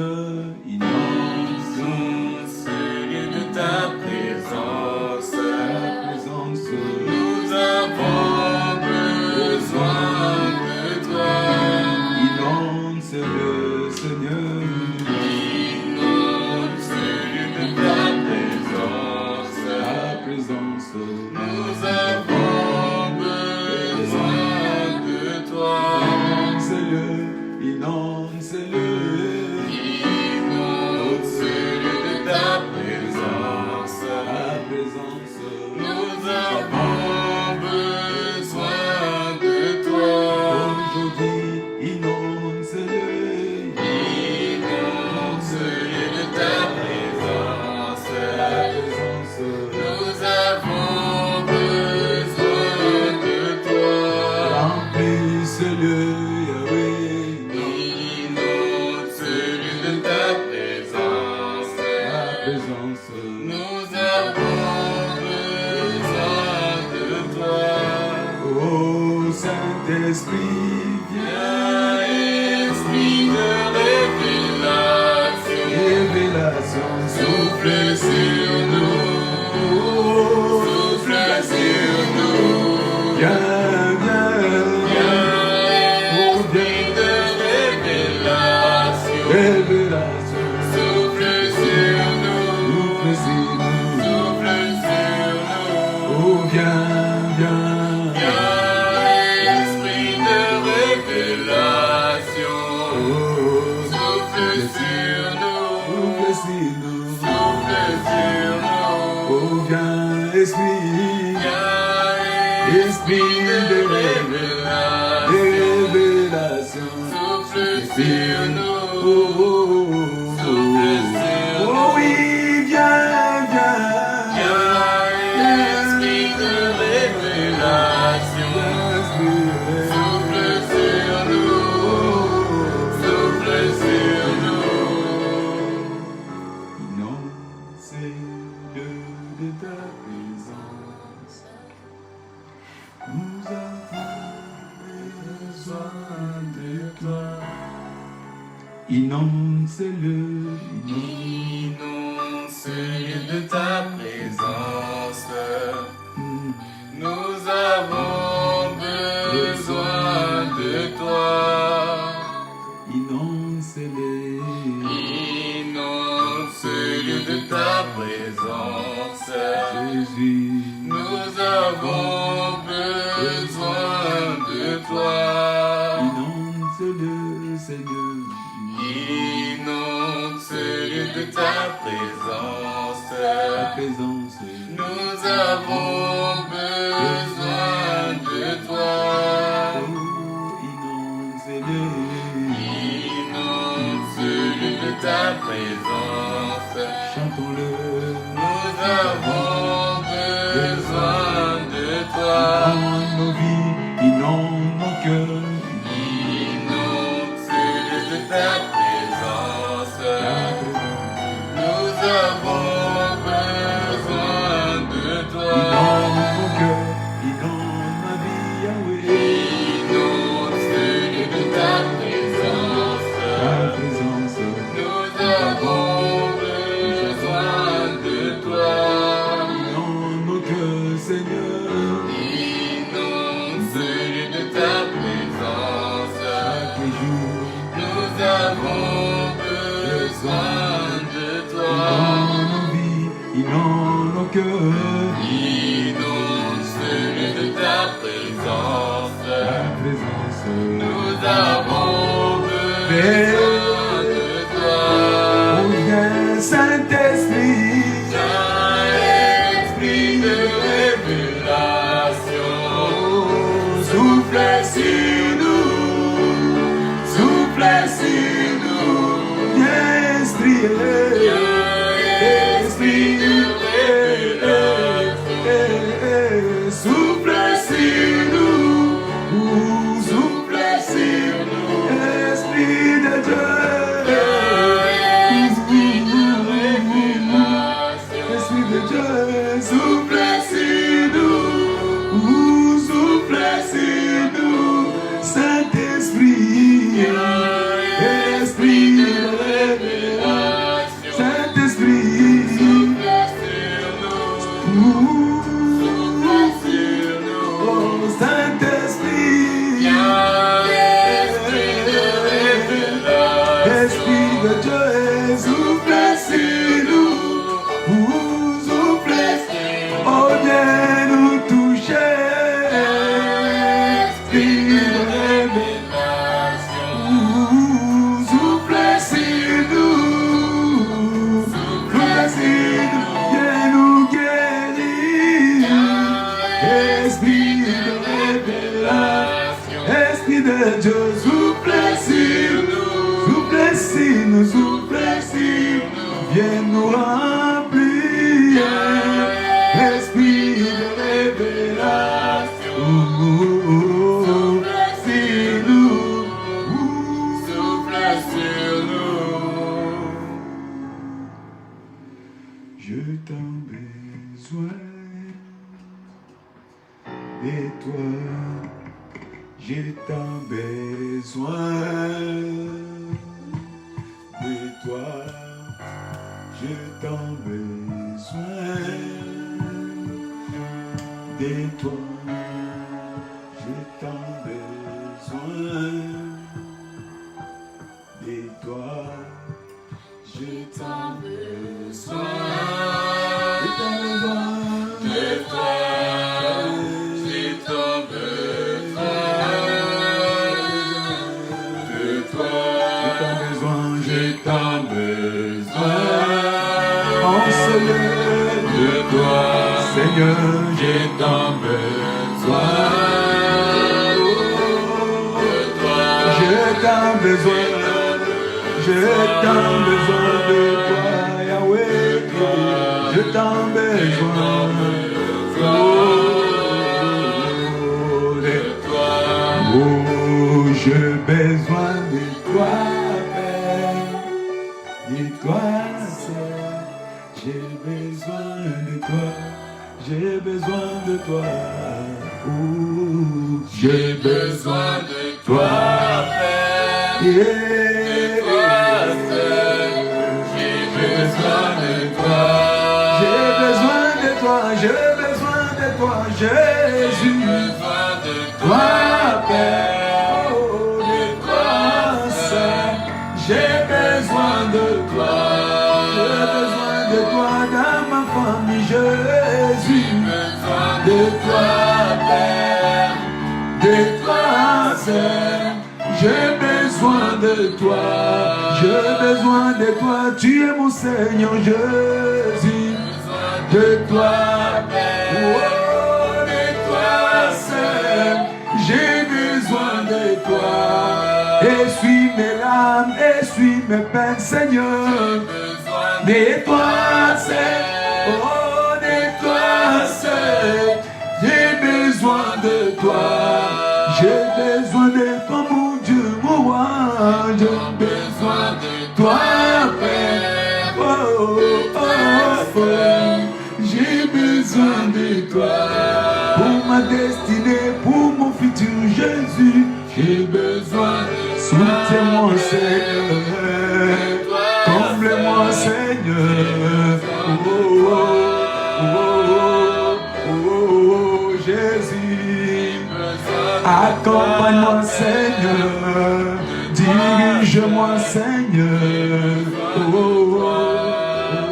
Seigneur, inonde ce lieu de ta présence. Nous avons besoin de toi. Inonde ce lieu, Seigneur. Inonde ce lieu de ta présence. Nous avons besoin de toi. Ce lieu, inonde ce lieu. Inonde ce lieu de ta présence. Nous avons besoin de toi. Aujourd'hui, inonde ce lieu. Inonde ce lieu de ta présence. Nous avons besoin de toi. Remplis ce lieu, Yahweh. Inonde ce lieu de ta présence. Nous avons besoin de toi. Oh Saint-Esprit, Viens, esprit de révélation, révélation, souffle sur nous, souffle sur nous. viens, Viens, esprit de révélation, révélation, souffle sur nous, souffle sur nous. Oh viens, esprit de révélation, souffle sur nous, souffle sur nous. Oh viens, esprit, Esprit de révélation, souffle sur nous, souffle sur nous. Oh oui, viens, Esprit de révélation, souffle sur nous, souffle sur nous. inonde ces lieux de ta présence. Nous avons besoin de toi. Inonde ces lieux, Inonde ce lieu de ta présence. Nous avons besoin de toi. inonde ces lieux. Inonde ce lieu de ta présence. Jésus, Nous avons besoin de toi. inonde ce lieu, Seigneur. Inonde ce lieu de ta présence. Ta présence, Nous avons besoin de toi. oh, inonde ces lieux. Inonde ce lieu de ta présence. Chantons-le. Nous avons besoin de toi. Inonde nos vies, inonde nos cœurs. Inonde ce lieu de ta présence. Ta présence, Nous avons besoin de toi. inonde nos cœurs, inonde ma vie, Yahweh. Inonde ce lieu de ta présence. Ta présence, Nous avons besoin de toi. inonde nos cœurs, Seigneur. Inonde ce lieu de ta présence. Chaque jour, Nous avons besoin de toi. inonde nos vies, inonde nos cœurs. Inonde ce lieu de ta présence. Ta présence, Nous avons besoin de toi. oh viens, Saint-Esprit. Esprit de révélation, Souffle sur nous, souffle sur nous, viens esprit, esprit de révélation, souffle sur nous, souffle sur nous, esprit de Dieu, esprit de révélation, esprit de Dieu, souffle sur nous, souffle sur nous, Saint-Esprit, esprit de révélation. Dieu, soufflez sur nous. Soufflez, oh viens nous toucher. Esprit de révélation. Soufflez sur nous. Soufflez sur nous. Viens nous guérir. Esprit de révélation. Esprit de Dieu, soufflez sur nous. Soufflez sur nous. Soufflez sur nous. Viens nous remplir. Esprit de révélation. Soufflez sur nous. Soufflez sur nous. Je t'en besoin. Et toi, j'ai tant besoin de toi, j'ai tant besoin de toi, j'ai tant besoin de toi, j'ai tant besoin de toi. Seigneur, j'ai tant besoin de toi. J'ai tant besoin de toi, Yahweh. J'ai tant besoin de toi. Oh, j'ai besoin de toi, Père, de toi, Seigneur. J'ai besoin de toi. J'ai besoin de toi, j'ai besoin de toi, Père. J'ai besoin de toi, j'ai besoin de toi, j'ai besoin de toi, Jésus. De toi, Père, de toi, Saint. J'ai besoin de toi, j'ai besoin de toi dans ma famille, Jésus. De toi, Père, de toi, Seigneur, j'ai besoin de toi, j'ai besoin de toi, tu es mon Seigneur Jésus. De toi, Père, oh, de toi, Seigneur, j'ai besoin de toi. Essuie mes larmes, essuie mes peines, Seigneur. De toi, Seigneur, oh, de toi, Seigneur, j'ai besoin de toi. J'ai besoin de toi, mon Dieu, mon roi. J'ai besoin de toi, Père. Oh, oh, oh, oh. J'ai besoin de toi. Pour ma destinée, pour mon futur, Jésus. J'ai besoin de toi. Soutiens-moi, Seigneur. Comble-moi, Seigneur. Oh, oh, oh, oh, oh, Jésus. Accompagne-moi, Seigneur. Dirige-moi, Seigneur. Oh, oh,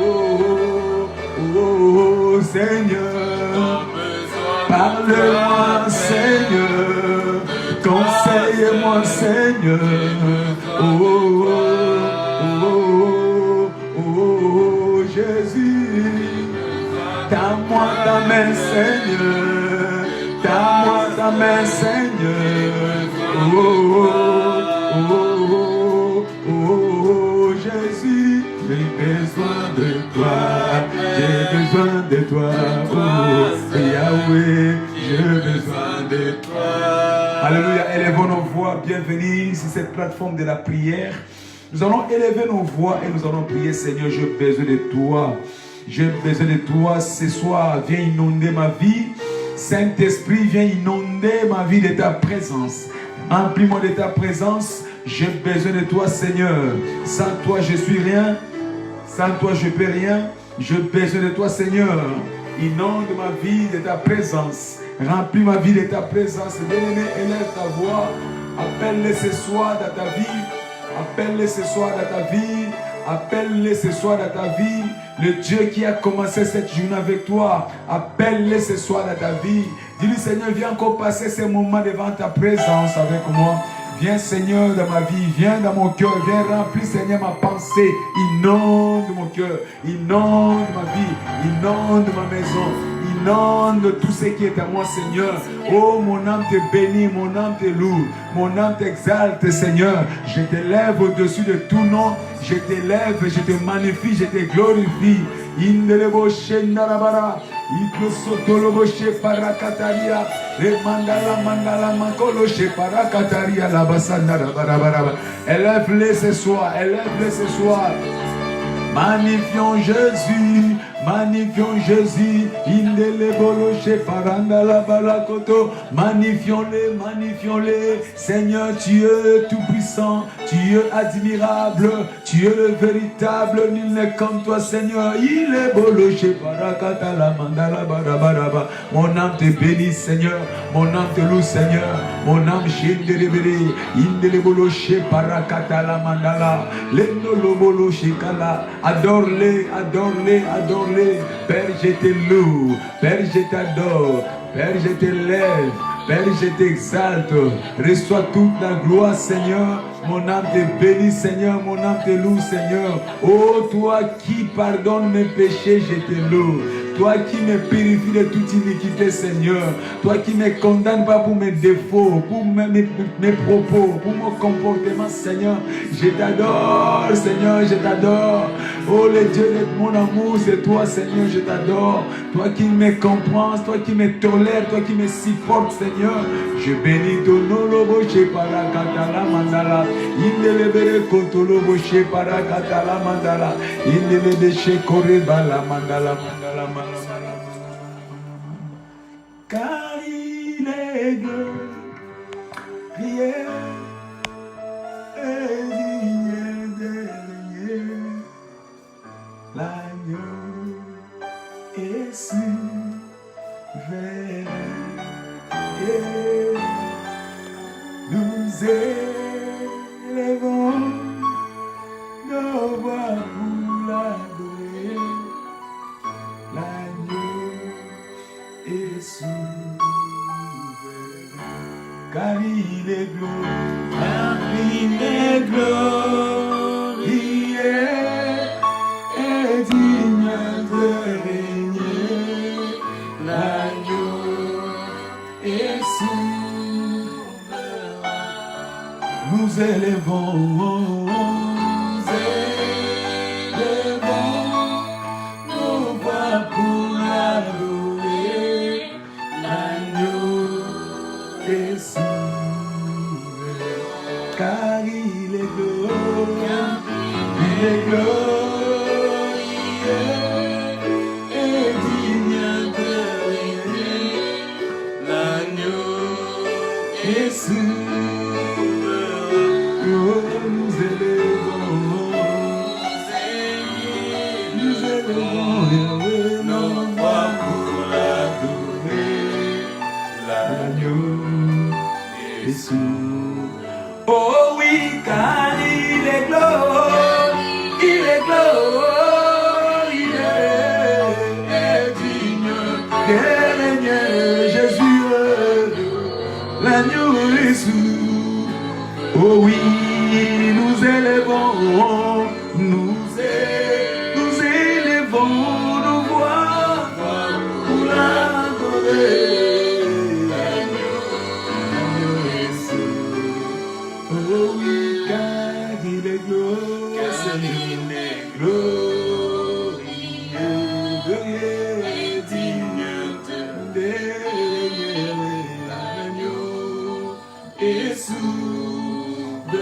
oh, oh, oh, Seigneur. Parle-moi, Seigneur. Conseille-moi, Seigneur. Oh, oh, oh, oh, oh, Jésus. Tends-moi ta main, Seigneur. Tends-moi ta main, Seigneur. Oh, oh, oh, oh, oh, Jésus. J'ai besoin de toi. J'ai besoin de toi. Oh, Yahweh. J'ai besoin de toi. Alléluia. Élevons nos voix. Bienvenue sur cette plateforme de la prière. Nous allons élever nos voix et nous allons prier. Seigneur, j'ai besoin de toi. J'ai besoin de toi ce soir. Viens inonder ma vie. Saint-Esprit, viens inonder ma vie de ta présence. Remplis-moi de ta présence. J'ai besoin de toi, Seigneur. Sans toi, je suis rien. Sans toi, je ne peux rien. J'ai besoin de toi, Seigneur. Inonde ma vie de ta présence. Remplis ma vie de ta présence. Bien-aimé, élève ta voix. Appelle-le ce soir dans ta vie. Appelle-le ce soir dans ta vie. Appelle-les ce soir dans ta vie. Le Dieu qui a commencé cette journée avec toi, appelle-les ce soir dans ta vie. Dis-lui, Seigneur, viens encore passer ces moments devant ta présence avec moi. Viens, Seigneur, dans ma vie, viens dans mon cœur, viens remplir, Seigneur, ma pensée. Inonde mon cœur, inonde ma vie, inonde ma maison, inonde tout ce qui est à moi, Seigneur. Oh, mon âme te bénit, mon âme te loue, mon âme t'exalte, Seigneur. Je t'élève au-dessus de tout nom, je t'élève, je te magnifie, je te glorifie. Indelebo shendarabara. Iklosotoloboshe parakataria, le mandala mankoloche parakataria la basanda barabaraba. Élève-les ce soir, élève-les ce soir. Magnifions Jésus, magnifions Jésus. Indeleboloche parandala balakoto. Magnifions-les, magnifions-les. Seigneur, tu es tout puissant, tu es admirable, tu es le véritable. Nul n'est comme toi, Seigneur. Il est boloche parakatala mandala barabaraba. Mon âme te bénit, Seigneur. Mon âme te loue, Seigneur. Mon âme shendelebere. Indeleboloche parakatala mandala. Lenoloboloche kala. Adore-les, adore-les, adore-les. Père, je te loue. Père, je t'adore. Père, je t'élève. Père, je t'exalte. Reçois toute la gloire, Seigneur. Mon âme te bénit, Seigneur. Mon âme te loue, Seigneur. Oh, toi qui pardonnes mes péchés, je te loue. Toi qui me purifies de toute iniquité, Seigneur. Toi qui ne me condamnes pas pour mes défauts, pour mes propos, pour mon comportement, Seigneur. Je t'adore, Seigneur, je t'adore. Oh, le Dieu de mon amour, c'est toi, Seigneur, je t'adore. Toi qui me comprends, toi qui me tolères, toi qui me supportes, Seigneur. Je bénis ton nom, loboche parakatala mandala. Indelebere kotoloboche parakatala mandala. Indelebeshe korebala mandala mandala mandala. Car il est glorieux et digne de régner. L'agneau est souverain et nous élevons nos voix pour l'adorer. L'agneau est souverain, car il est glorieux, car il est glorieux et digne de régner. L'agneau est souverain, nous élevons. Car il est glorieux, il est glorieux et digne de régner. L'agneau est souverain, oh, nous élevons nos voix pour l'adorer. L'agneau est souverain. Oh oui, car il est glorieux, il est glorieux, il est digne de régner. Jésus, l'agneau est souverain. Oh oui, nous élevons, nous élevons nos voix pour l'adorer. Oh oui, car il est glorieux, il est glorieux, et digne de régner. L'agneau est souverain,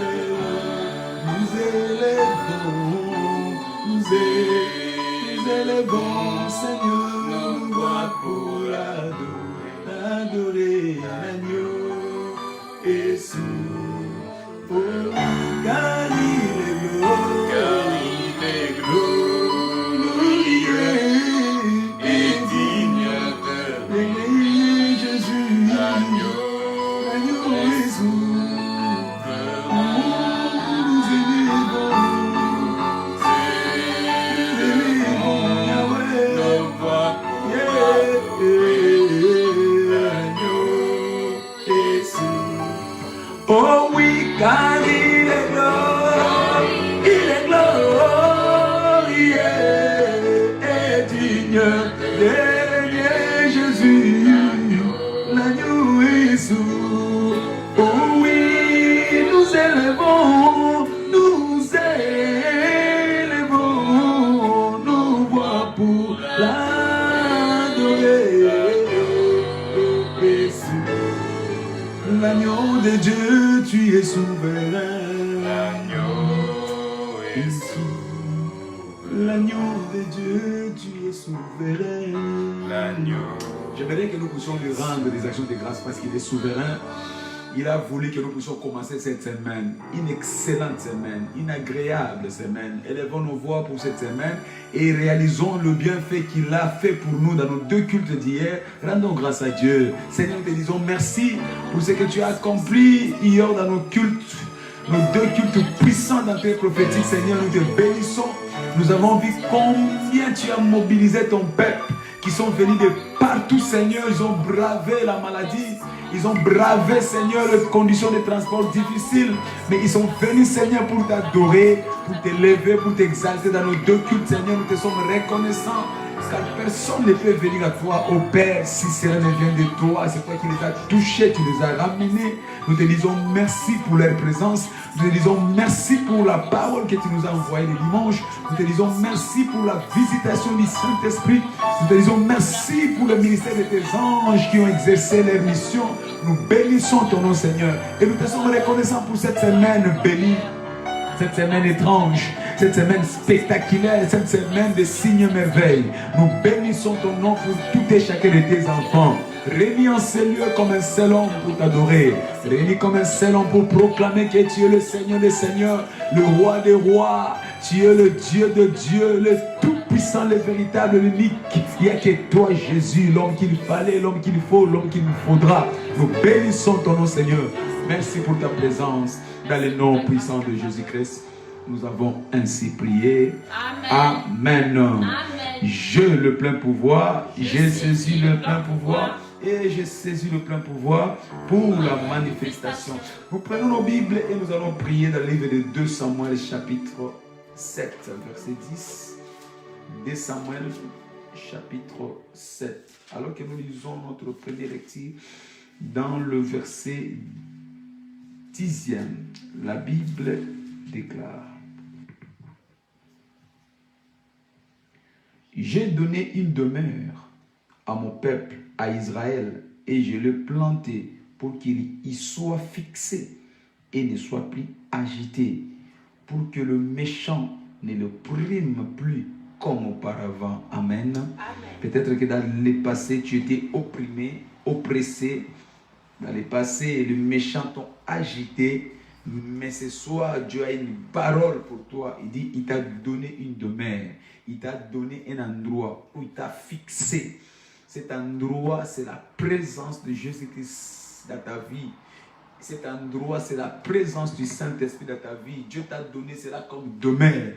nous élevons, Seigneur, nos voix pour l'adorer. L'agneau est souverain. Oh, car il est glorieux et digne de régner. Jésus, l'agneau est souverain. Nous élevons, de Dieu, tu es souverain. L'agneau est souverain. L'agneau de Dieu, tu es souverain. L'agneau. J'aimerais que nous puissions lui rendre des actions de grâce parce qu'il est souverain. Il a voulu que nous puissions commencer cette semaine, une excellente semaine, une agréable semaine. Élevons nos voix pour cette semaine et réalisons le bienfait qu'il a fait pour nous dans nos 2 cultes d'hier. Rendons grâce à Dieu. Seigneur, nous te disons merci pour ce que tu as accompli hier dans nos cultes, nos 2 cultes puissants d'entrée prophétique. Seigneur, nous te bénissons. Nous avons vu combien tu as mobilisé ton peuple qui sont venus de partout, Seigneur. Ils ont bravé la maladie. Ils ont bravé, Seigneur, les conditions de transport difficiles. Mais ils sont venus, Seigneur, pour t'adorer, pour t'élever, pour t'exalter dans nos 2 cultes, Seigneur. Nous te sommes reconnaissants. Car personne ne peut venir à toi, au Père, si cela ne vient de toi. C'est toi qui les as touchés, tu les as ramenés. Nous te disons merci pour leur présence. Nous te disons merci pour la parole que tu nous as envoyée le dimanche. Nous te disons merci pour la visitation du Saint-Esprit. Nous te disons merci pour le ministère de tes anges qui ont exercé leur mission. Nous bénissons ton nom, Seigneur. Et nous te sommes reconnaissants pour cette semaine bénie. Cette semaine étrange, cette semaine spectaculaire, cette semaine de signes merveilles. Nous bénissons ton nom pour tout et chacun de tes enfants. Réunis en ces lieux comme un seul homme pour t'adorer. Réunis comme un seul homme pour proclamer que tu es le Seigneur des Seigneurs, le Roi des Rois. Tu es le Dieu de Dieu, le Tout-Puissant, le véritable, l'unique. Il n'y a que toi, Jésus, l'homme qu'il fallait, l'homme qu'il faut, l'homme qu'il nous faudra. Nous bénissons ton nom, Seigneur. Merci pour ta présence. Dans le nom puissant de Jésus-Christ, nous avons ainsi prié. Amen. Amen. Amen. Je le plein pouvoir, j'ai saisi le plein pouvoir et j'ai saisi le plein pouvoir pour la manifestation. Nous prenons nos Bibles et nous allons prier dans le livre de 2 Samuel chapitre 7, verset 10. 2 Samuel chapitre 7. Alors que nous lisons notre première lecture dans le verset 10e, la Bible déclare: j'ai donné une demeure à mon peuple, à Israël, et je l'ai planté pour qu'il y soit fixé et ne soit plus agité, pour que le méchant ne le prime plus comme auparavant. Amen. Amen. Peut-être que dans le passé, tu étais opprimé, oppressé. Dans le passé, le méchant t'a agité, mais ce soir, Dieu a une parole pour toi. Il dit, il t'a donné une demeure, il t'a donné un endroit où il t'a fixé. Cet endroit, c'est la présence de Jésus-Christ dans ta vie. Cet endroit, c'est la présence du Saint-Esprit dans ta vie. Dieu t'a donné cela comme demeure.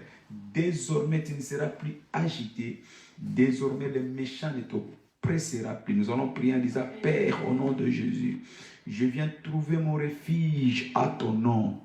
Désormais, tu ne seras plus agité. Désormais, le méchant ne t'oppressera plus. Nous allons prier en disant: Père, au nom de Jésus, je viens trouver mon refuge à ton nom.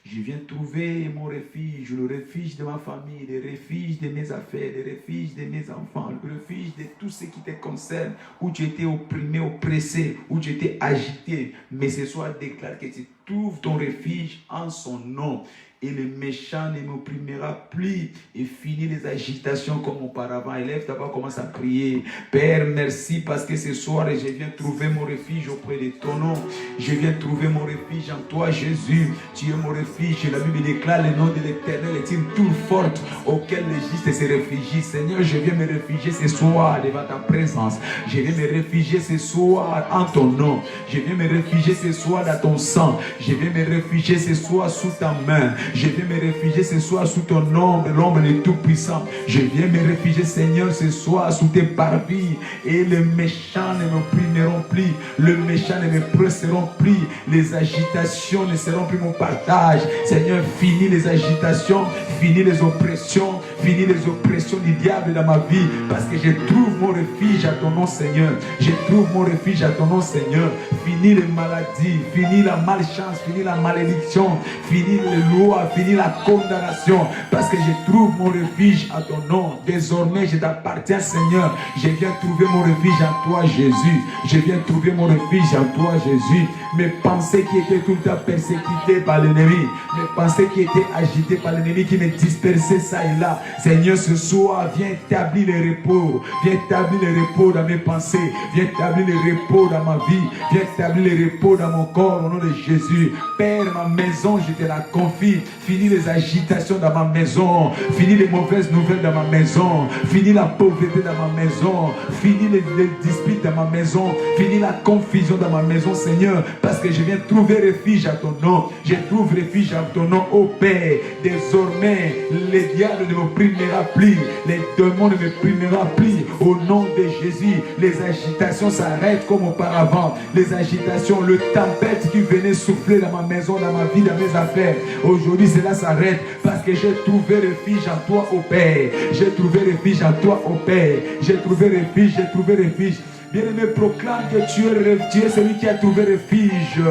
Je viens trouver mon refuge, le refuge de ma famille, le refuge de mes affaires, le refuge de mes enfants, le refuge de tout ce qui te concerne, où tu étais opprimé, oppressé, où tu étais agité. Mais ce soir, déclare que tu trouves ton refuge en son nom. Et le méchant ne m'opprimera plus. Et finis les agitations comme auparavant. Élève ta voix, commence à prier. Père, merci parce que ce soir, je viens trouver mon refuge auprès de ton nom. Je viens trouver mon refuge en toi, Jésus. Tu es mon refuge. La Bible déclare: le nom de l'Éternel est une tour forte auquel les justes se réfugient. Seigneur, je viens me réfugier ce soir devant ta présence. Je viens me réfugier ce soir en ton nom. Je viens me réfugier ce soir dans ton sang. Je viens me réfugier ce soir sous ta main. Je viens me réfugier ce soir sous ton ombre, l'ombre du Tout-Puissant. Je viens me réfugier, Seigneur, ce soir sous tes parvis. Et les méchants ne m'opprimeront plus. Le méchant ne me presseront plus. Les agitations ne seront plus mon partage. Seigneur, finis les agitations, finis les oppressions, finis les oppressions du diable dans ma vie. Parce que je trouve mon refuge à ton nom, Seigneur. Je trouve mon refuge à ton nom, Seigneur. Finis les maladies, finis la malchance, finis la malédiction, finis les lois, finis la condamnation. Parce que je trouve mon refuge à ton nom. Désormais, je t'appartiens, Seigneur. Je viens trouver mon refuge en toi, Jésus. Je viens trouver mon refuge en toi, Jésus. Mes pensées qui étaient tout le temps persécutées par l'ennemi, mes pensées qui étaient agitées par l'ennemi, qui me dispersaient ça et là. Seigneur, ce soir, viens établir le repos. Viens établir le repos dans mes pensées. Viens établir le repos dans ma vie. Viens rétablis le repos dans mon corps au nom de Jésus. Père, ma maison, je te la confie. Finis les agitations dans ma maison. Finis les mauvaises nouvelles dans ma maison. Finis la pauvreté dans ma maison. Finis les disputes dans ma maison. Finis la confusion dans ma maison, Seigneur. Parce que je viens trouver refuge à ton nom. Je trouve refuge à ton nom, ô Père. Désormais, les diables ne m'opprimera plus. Les démons ne m'opprimera plus. Au nom de Jésus, les agitations s'arrêtent comme auparavant. Les agitations, le tempête qui venait souffler dans ma maison, dans ma vie, dans mes affaires. Aujourd'hui, cela s'arrête parce que j'ai trouvé refuge en toi, ô Père. J'ai trouvé refuge en toi, ô Père. J'ai trouvé refuge, j'ai trouvé refuge. Bien-aimé, proclame que tu es celui qui a trouvé refuge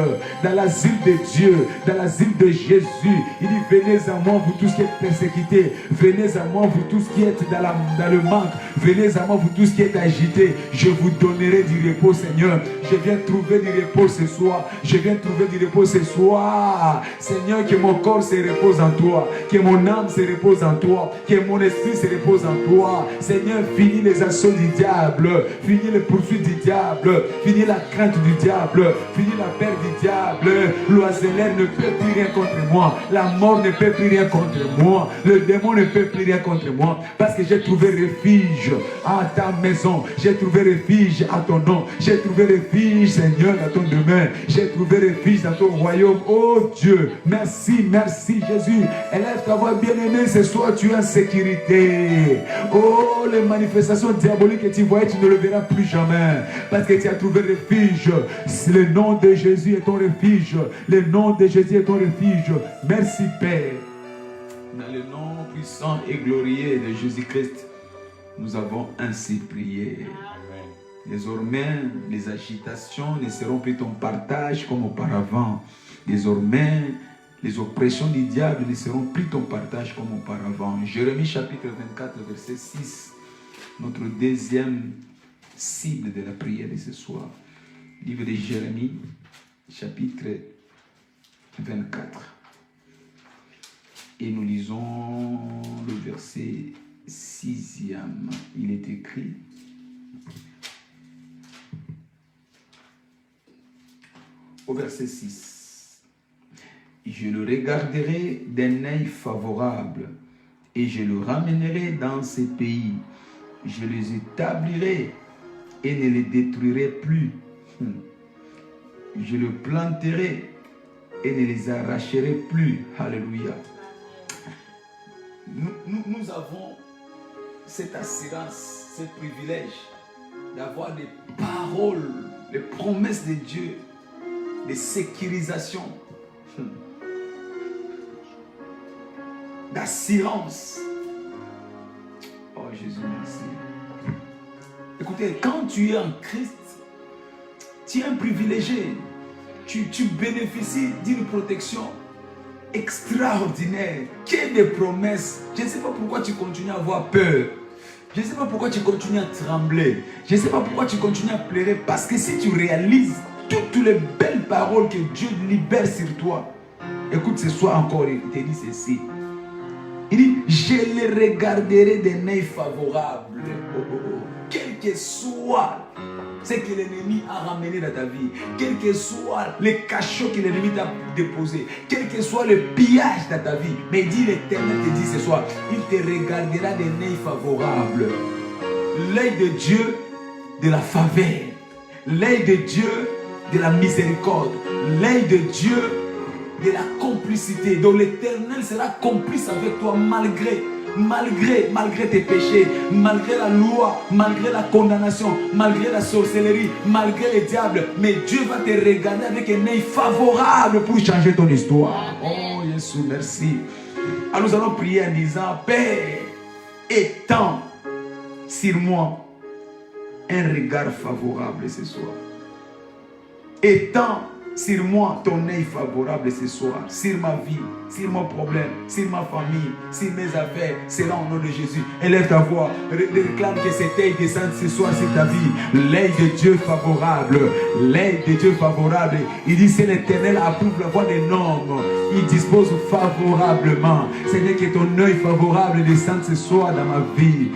dans l'asile de Dieu, dans l'asile de Jésus. Il dit, venez à moi, vous tous qui êtes persécutés. Venez à moi, vous tous qui êtes dans le manque. Venez à moi, vous tous qui êtes agités. Je vous donnerai du repos, Seigneur. Je viens trouver du repos ce soir. Je viens trouver du repos ce soir. Seigneur, que mon corps se repose en toi. Que mon âme se repose en toi. Que mon esprit se repose en toi. Seigneur, finis les assauts du diable. Finis les poursuites du diable, finis la crainte du diable, finis la peur du diable. L'oiseleur ne peut plus rien contre moi, la mort ne peut plus rien contre moi, le démon ne peut plus rien contre moi, parce que j'ai trouvé refuge à ta maison, j'ai trouvé refuge à ton nom, j'ai trouvé refuge, Seigneur, à ton demeure, j'ai trouvé refuge dans ton royaume. Oh Dieu, merci, merci Jésus. Élève ta voix, bien-aimé, ce soir tu es en sécurité. Oh, les manifestations diaboliques que tu voyais, tu ne le verras plus jamais. Parce que tu as trouvé refuge. Le nom de Jésus est ton refuge. Le nom de Jésus est ton refuge. Merci Père. Dans le nom puissant et glorieux de Jésus-Christ, nous avons ainsi prié. Désormais, les agitations ne seront plus ton partage comme auparavant. Désormais, les oppressions du diable ne seront plus ton partage comme auparavant. Jérémie chapitre 24, verset 6. Notre deuxième cible de la prière de ce soir. Livre de Jérémie, chapitre 24. Et nous lisons le verset 6e. Il est écrit: au verset 6. Je le regarderai d'un œil favorable et je le ramènerai dans ces pays. Je les établirai et ne les détruirai plus. Je le planterai et ne les arracherai plus. Alléluia. Nous avons cette assurance, ce privilège d'avoir des paroles, des promesses de Dieu, de sécurisation, d'assurance. Oh Jésus, merci. Écoutez, quand tu es en Christ, tu es un privilégié. Tu bénéficies d'une protection extraordinaire. Quelle des promesses. Je ne sais pas pourquoi tu continues à avoir peur. Je ne sais pas pourquoi tu continues à trembler. Je ne sais pas pourquoi tu continues à pleurer. Parce que si tu réalises toutes les belles paroles que Dieu libère sur toi, écoute ce soir encore, il te dit ceci. Il dit, je les regarderai d'un œil favorable. Quel que soit ce que l'ennemi a ramené dans ta vie, quel que soit les cachots que l'ennemi t'a déposé, quel que soit le pillage dans ta vie, mais dit l'Éternel te dit ce soir, il te regardera d'un œil favorable. L'œil de Dieu de la faveur, l'œil de Dieu de la miséricorde, l'œil de Dieu de la complicité. Donc l'Éternel sera complice avec toi malgré tes péchés, malgré la loi, malgré la condamnation, malgré la sorcellerie, malgré le diable. Mais Dieu va te regarder avec un œil favorable pour changer ton histoire. Oh Jésus, merci. Alors nous allons prier en disant, Père, étends sur moi un regard favorable ce soir. Étends sur moi ton œil favorable ce soir, sur ma vie, sur mon problème, sur ma famille, sur mes affaires, c'est là au nom de Jésus. Élève ta voix, réclame que cet œil descende ce soir sur ta vie. L'œil de Dieu favorable, l'œil de Dieu favorable. Il dit, c'est l'Éternel approuve la voix d'un homme, il dispose favorablement. Seigneur, que ton œil favorable descende ce soir dans ma vie.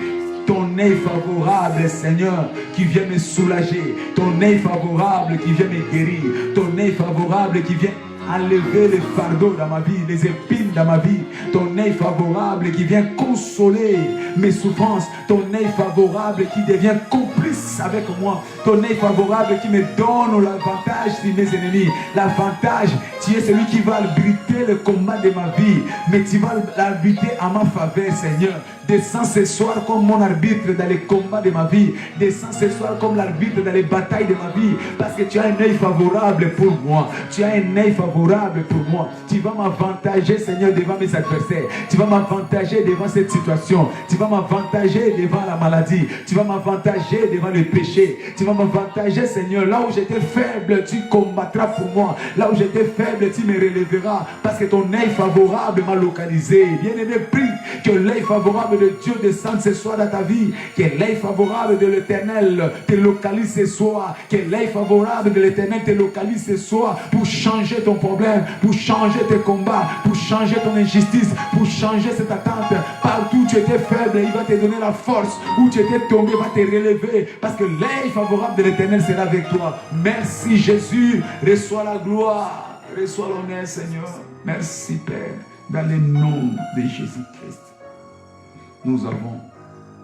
Ton ton œil favorable, Seigneur, qui vient me soulager, ton œil favorable qui vient me guérir, ton œil favorable qui vient enlever les fardeaux dans ma vie, les épines dans ma vie, ton œil favorable qui vient consoler mes souffrances, ton œil favorable qui devient complice avec moi, ton œil favorable qui me donne l'avantage sur mes ennemis, l'avantage, tu es celui qui va arbitrer le combat de ma vie, mais tu vas l'arbitrer à ma faveur, Seigneur. Descends ce soir comme mon arbitre dans les combats de ma vie. Descends ce soir comme l'arbitre dans les batailles de ma vie. Parce que tu as un œil favorable pour moi. Tu as un œil favorable pour moi. Tu vas m'avantager, Seigneur, devant mes adversaires. Tu vas m'avantager devant cette situation. Tu vas m'avantager devant la maladie. Tu vas m'avantager devant le péché. Tu vas m'avantager, Seigneur. Là où j'étais faible, tu combattras pour moi. Là où j'étais faible, tu me relèveras. Parce que ton œil favorable m'a localisé. Bien-aimé, prie que l'œil favorable de Dieu descende ce soir dans ta vie, que l'œil favorable de l'Éternel te localise ce soir, que l'œil favorable de l'Éternel te localise ce soir pour changer ton problème, pour changer tes combats, pour changer ton injustice, pour changer cette attente. Partout où tu étais faible, il va te donner la force. Où tu étais tombé, il va te relever, parce que l'œil favorable de l'Éternel sera avec toi. Merci Jésus, reçois la gloire, reçois l'honneur, Seigneur. Merci Père, dans le nom de Jésus-Christ. Nous avons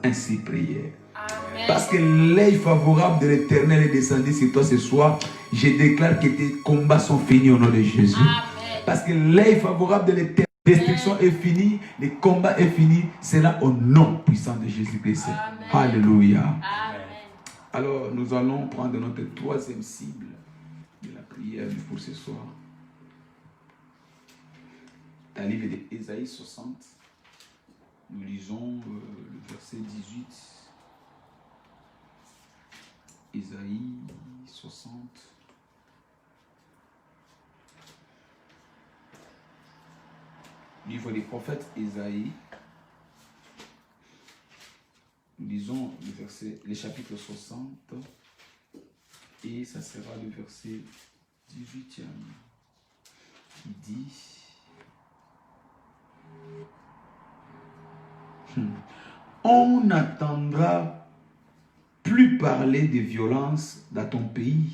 ainsi prié. Amen. Parce que l'œil favorable de l'Éternel est descendu sur toi ce soir, je déclare que tes combats sont finis au nom de Jésus. Amen. Parce que l'œil favorable de l'Éternel, la destruction est finie, le combat est fini, c'est là au nom puissant de Jésus-Christ. Alléluia. Amen. Alors nous allons prendre notre troisième cible de la prière pour ce soir. Dans le livre d'Ésaïe 60. Nous lisons le verset 18. Ésaïe 60. Livre des prophètes Ésaïe. Nous lisons le chapitre 60. Et ça sera le verset 18e. Qui dit... On n'entendra plus parler de violence dans ton pays,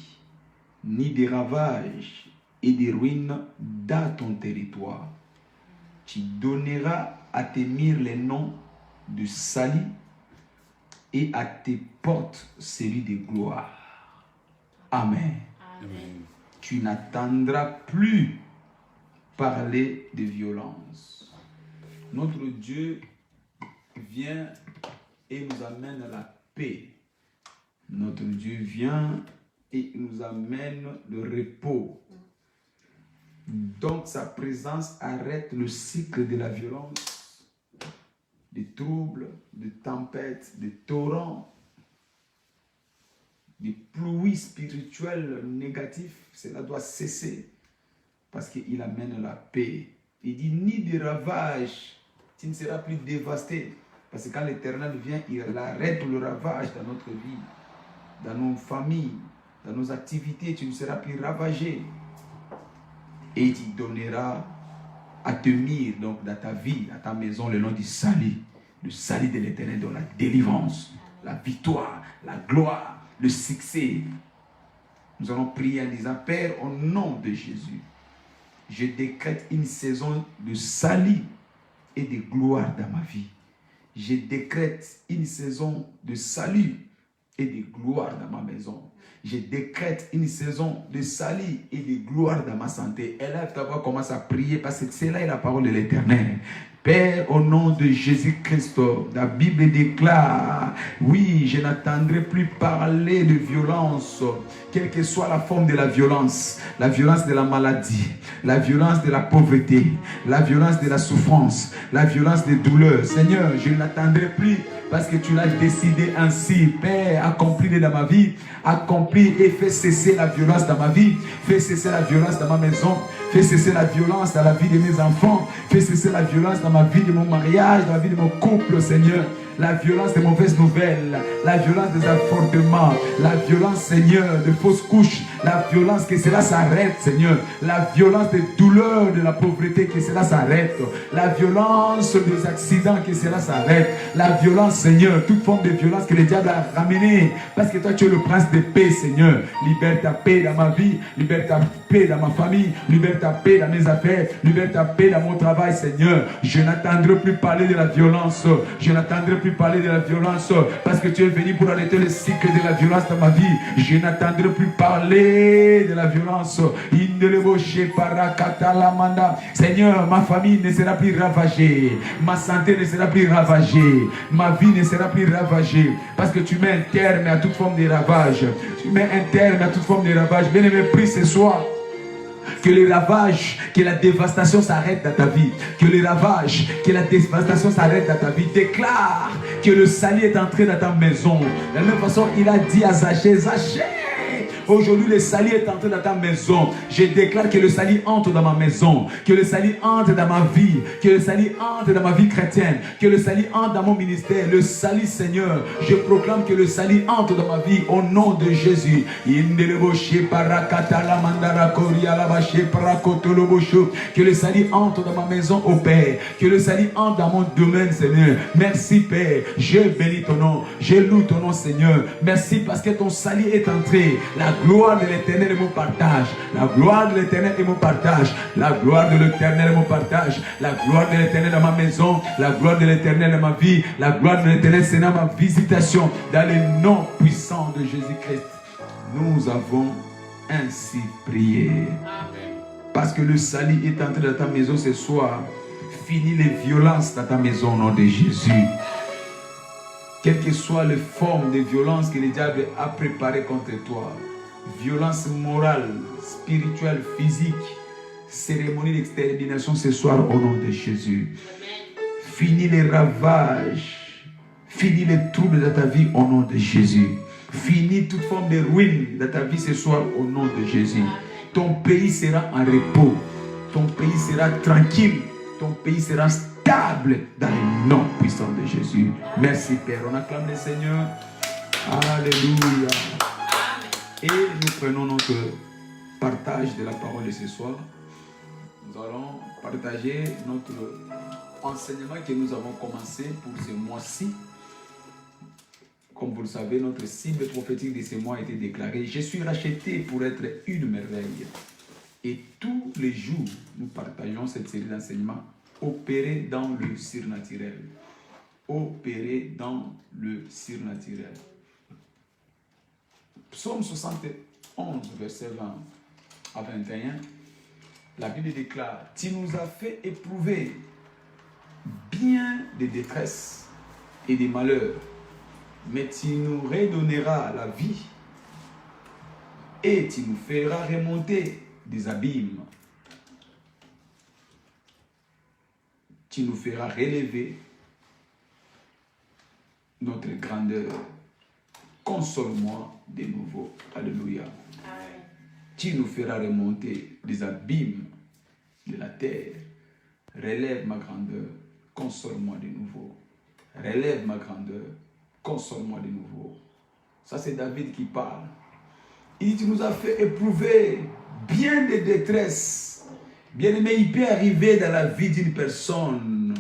ni de ravages et de ruines dans ton territoire. Tu donneras à tes murs les noms de salut et à tes portes celui de gloire. Amen. Amen. Tu n'entendras plus parler de violence. Notre Dieu vient et nous amène à la paix. Notre Dieu vient et nous amène le repos. Donc sa présence arrête le cycle de la violence, des troubles, des tempêtes, des torrents, des pluies spirituelles négatives. Cela doit cesser parce qu'il amène la paix. Il dit ni des ravages, tu ne seras plus dévasté. Parce que quand l'Éternel vient, il arrête le ravage dans notre vie, dans nos familles, dans nos activités. Tu ne seras plus ravagé. Et il te donnera à te mettre donc dans ta vie, dans ta maison, le nom du salut. Le salut de l'Éternel, dans la délivrance, la victoire, la gloire, le succès. Nous allons prier en disant, Père, au nom de Jésus, je décrète une saison de salut et de gloire dans ma vie. Je décrète une saison de salut et de gloire dans ma maison. Je décrète une saison de salut et de gloire dans ma santé. Élève ta voix, commence à prier parce que c'est là la parole de l'Éternel. Père, au nom de Jésus-Christ, la Bible déclare, oui, je n'entendrai plus parler de violence, quelle que soit la forme de la violence de la maladie, la violence de la pauvreté, la violence de la souffrance, la violence des douleurs. Seigneur, je n'attendrai plus parce que tu l'as décidé ainsi. Père, accomplis dans ma vie, accomplis et fais cesser la violence dans ma vie, fais cesser la violence dans ma maison, fais cesser la violence dans la vie de mes enfants, fais cesser la violence dans ma vie de mon mariage, dans la vie de mon couple, Seigneur. la violence des mauvaises nouvelles, la violence des affrontements, la violence, Seigneur, de fausses couches, la violence que cela s'arrête, Seigneur, la violence des douleurs de la pauvreté, que cela s'arrête, la violence des accidents, que cela s'arrête, la violence, Seigneur, toute forme de violence que le diable a ramenée, parce que toi tu es le prince de paix, Seigneur. Libère ta paix dans ma vie, libère ta paix dans ma famille, libère ta paix dans mes affaires, libère ta paix dans mon travail, Seigneur. Je n'attendrai plus parler de la violence, je n'attendrai plus parler de la violence, parce que tu es venu pour arrêter le cycle de la violence dans ma vie. Je n'attendrai plus parler de la violence. Seigneur, ma famille ne sera plus ravagée, ma santé ne sera plus ravagée, ma vie ne sera plus ravagée, parce que tu mets un terme à toute forme de ravage. Tu mets un terme à toute forme de ravage. Bien-aimé, prie ce soir que les ravages, que la dévastation s'arrête dans ta vie. Que les ravages, que la dévastation s'arrête dans ta vie. Déclare que le salut est entré dans ta maison. De la même façon, il a dit à Zachée, Zachée, aujourd'hui le salut est entré dans ta maison. Je déclare que le salut entre dans ma maison, que le salut entre dans ma vie, que le salut entre dans ma vie chrétienne, que le salut entre dans mon ministère. Le salut, Seigneur, je proclame que le salut entre dans ma vie au nom de Jésus. Que le salut entre dans ma maison, au Père. Que le salut entre dans mon domaine, Seigneur. Merci, Père. Je bénis ton nom, je loue ton nom, Seigneur. Merci parce que ton salut est entré. La gloire de l'Éternel est mon partage. La gloire de l'Éternel est mon partage. La gloire de l'Éternel est mon partage. La gloire de l'Éternel dans ma maison. La gloire de l'Éternel dans ma vie. La gloire de l'Éternel, c'est dans ma visitation. Dans le nom puissant de Jésus-Christ. Nous avons ainsi prié. Parce que le salut est entré dans ta maison ce soir. Finis les violences dans ta maison au nom de Jésus. Quelles que soient les formes de violence que le diable a préparées contre toi, violence morale, spirituelle, physique, cérémonie d'extermination ce soir au nom de Jésus. Finis les ravages, finis les troubles de ta vie au nom de Jésus. Finis toute forme de ruine de ta vie ce soir au nom de Jésus. Ton pays sera en repos, ton pays sera tranquille, ton pays sera stable dans le nom puissant de Jésus. Merci Père, on acclame le Seigneur. Alléluia. Et nous prenons notre partage de la parole de ce soir. Nous allons partager notre enseignement que nous avons commencé pour ce mois-ci. Comme vous le savez, notre cible prophétique de ce mois a été déclarée. Je suis racheté pour être une merveille. Et tous les jours, nous partageons cette série d'enseignements. Opérer dans le surnaturel. Opérer dans le surnaturel. Psaume 71, verset 20 à 21. La Bible déclare: Tu nous as fait éprouver bien des détresses et des malheurs, mais tu nous redonneras la vie et tu nous feras remonter des abîmes. Tu nous feras relever notre grandeur. Console-moi de nouveau. Alléluia. Amen. Tu nous feras remonter des abîmes de la terre. Relève ma grandeur. Console-moi de nouveau. Relève ma grandeur. Console-moi de nouveau. Ça, c'est David qui parle. Il dit: Tu nous as fait éprouver bien des détresses. Bien aimé, il peut arriver dans la vie d'une personne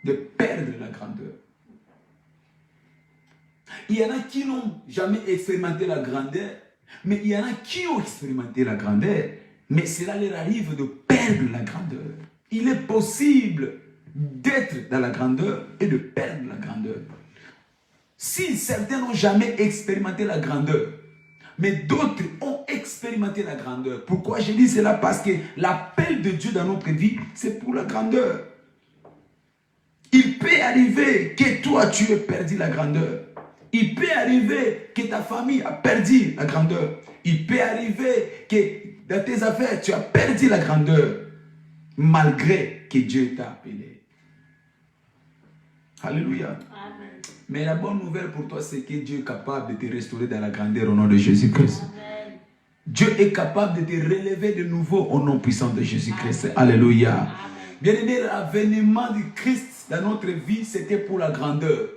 de perdre la grandeur. Il y en a qui n'ont jamais expérimenté la grandeur, mais il y en a qui ont expérimenté la grandeur, mais cela leur arrive de perdre la grandeur. Il est possible d'être dans la grandeur et de perdre la grandeur. Si certains n'ont jamais expérimenté la grandeur, mais d'autres ont expérimenté la grandeur. Pourquoi je dis cela? Parce que l'appel de Dieu dans notre vie, c'est pour la grandeur. Il peut arriver que toi, tu aies perdu la grandeur. Il peut arriver que ta famille a perdu la grandeur. Il peut arriver que dans tes affaires, tu as perdu la grandeur, malgré que Dieu t'a appelé. Alléluia. Amen. Mais la bonne nouvelle pour toi, c'est que Dieu est capable de te restaurer dans la grandeur au nom de Jésus-Christ. Dieu est capable de te relever de nouveau au nom puissant de Jésus-Christ. Alléluia. Bien-aimé, l'avènement du Christ dans notre vie, c'était pour la grandeur.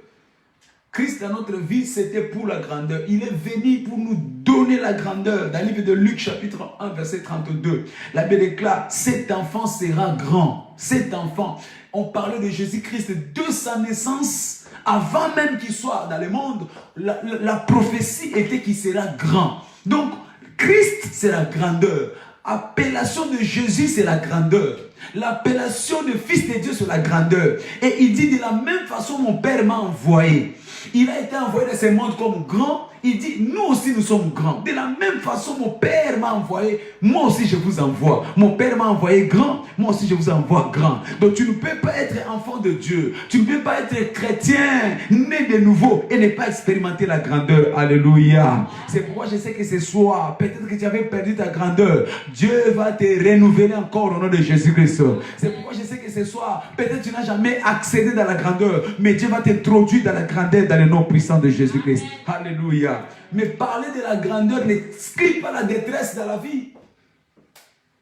Christ dans notre vie, c'était pour la grandeur. Il est venu pour nous donner la grandeur. Dans le livre de Luc, chapitre 1, verset 32, la Bible déclare, cet enfant sera grand. Cet enfant, on parlait de Jésus-Christ de sa naissance, avant même qu'il soit dans le monde, la prophétie était qu'il sera grand. Donc, Christ, c'est la grandeur. Appellation de Jésus, c'est la grandeur. L'appellation de Fils de Dieu, c'est la grandeur. Et il dit, de la même façon, mon Père m'a envoyé. Il a été envoyé dans ce monde comme grand. Il dit, nous aussi nous sommes grands. De la même façon, mon Père m'a envoyé. Moi aussi je vous envoie. Mon Père m'a envoyé grand. Moi aussi je vous envoie grand. Donc tu ne peux pas être enfant de Dieu. Tu ne peux pas être chrétien, né de nouveau et ne pas expérimenter la grandeur. Alléluia. C'est pourquoi je sais que ce soir, peut-être que tu avais perdu ta grandeur. Dieu va te renouveler encore au nom de Jésus-Christ. C'est pourquoi je sais que ce soir, peut-être tu n'as jamais accédé dans la grandeur. Mais Dieu va t'introduire dans la grandeur dans le nom puissant de Jésus-Christ. Alléluia. Mais parler de la grandeur n'exclut pas la détresse dans la vie.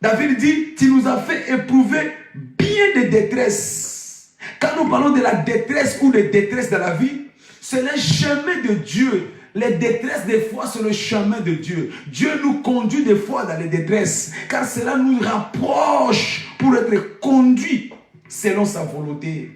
David dit, tu nous as fait éprouver bien de détresse. Quand nous parlons de la détresse ou de détresse dans la vie, c'est le chemin de Dieu. Les détresses des fois, c'est le chemin de Dieu. Dieu nous conduit des fois dans les détresses, car cela nous rapproche pour être conduits selon sa volonté.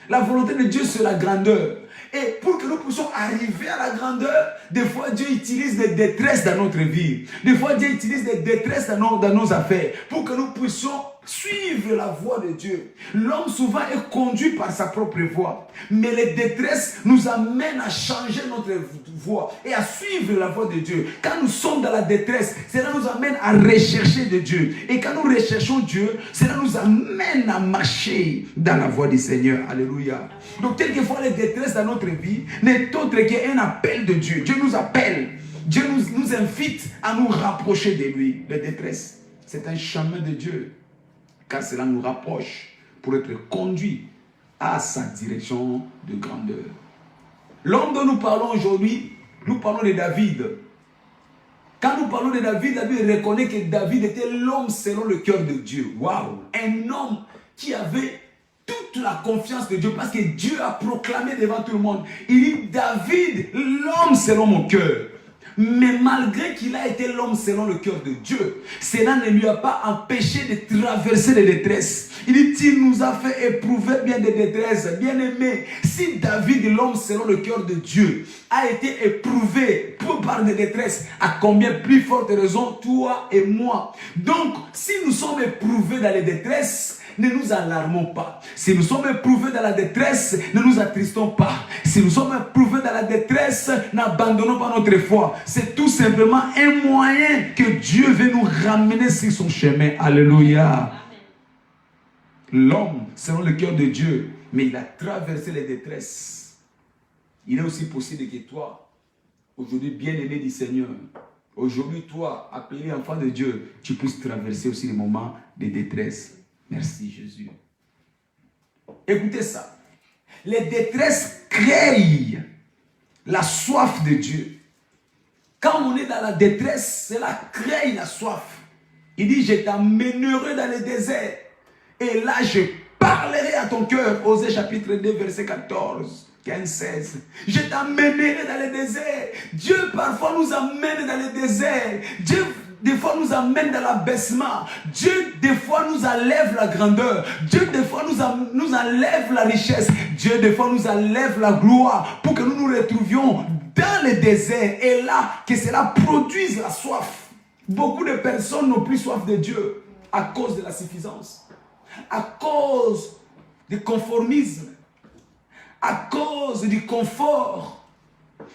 La volonté de Dieu, c'est la grandeur. Et pour que nous puissions arriver à la grandeur, des fois Dieu utilise des détresses dans notre vie. Des fois Dieu utilise des détresses dans nos affaires. Pour que nous puissions suivre la voie de Dieu. L'homme souvent est conduit par sa propre voie. Mais les détresses nous amènent à changer notre voie et à suivre la voie de Dieu. Quand nous sommes dans la détresse, cela nous amène à rechercher de Dieu. Et quand nous recherchons Dieu, cela nous amène à marcher dans la voie du Seigneur. Alléluia. Donc quelquefois les détresses dans notre vie n'est autre qu'un appel de Dieu. Dieu nous appelle. Dieu nous invite à nous rapprocher de lui. Les détresses, c'est un chemin de Dieu. Car cela nous rapproche pour être conduit à sa direction de grandeur. L'homme dont nous parlons aujourd'hui, nous parlons de David. Quand nous parlons de David, David reconnaît que David était l'homme selon le cœur de Dieu. Waouh! Un homme qui avait toute la confiance de Dieu parce que Dieu a proclamé devant tout le monde. Il dit, David, l'homme selon mon cœur. Mais malgré qu'il a été l'homme selon le cœur de Dieu, cela ne lui a pas empêché de traverser les détresses. Il dit, il nous a fait éprouver bien des détresses. Bien aimé, si David, l'homme selon le cœur de Dieu, a été éprouvé par des détresses, à combien plus forte raison toi et moi. Donc, si nous sommes éprouvés dans les détresses, ne nous alarmons pas. Si nous sommes éprouvés dans la détresse, ne nous attristons pas. Si nous sommes éprouvés dans la détresse, n'abandonnons pas notre foi. C'est tout simplement un moyen que Dieu veut nous ramener sur son chemin. Alléluia. L'homme, selon le cœur de Dieu, mais il a traversé les détresses. Il est aussi possible que toi, aujourd'hui bien-aimé du Seigneur, aujourd'hui toi, appelé enfant de Dieu, tu puisses traverser aussi les moments de détresse. Merci Jésus. Écoutez ça. Les détresses créent la soif de Dieu. Quand on est dans la détresse, cela crée la soif. Il dit, je t'emmènerai dans le désert. Et là, je parlerai à ton cœur. Osée chapitre 2, verset 14, 15, 16. Je t'emmènerai dans le désert. Dieu parfois nous amène dans le désert. Dieu des fois nous amène dans l'abaissement. Dieu des fois nous enlève la grandeur. Dieu des fois nous enlève la richesse. Dieu des fois nous enlève la gloire pour que nous nous retrouvions dans le désert. Et là, que cela produise la soif. Beaucoup de personnes n'ont plus soif de Dieu à cause de la suffisance, à cause du conformisme, à cause du confort.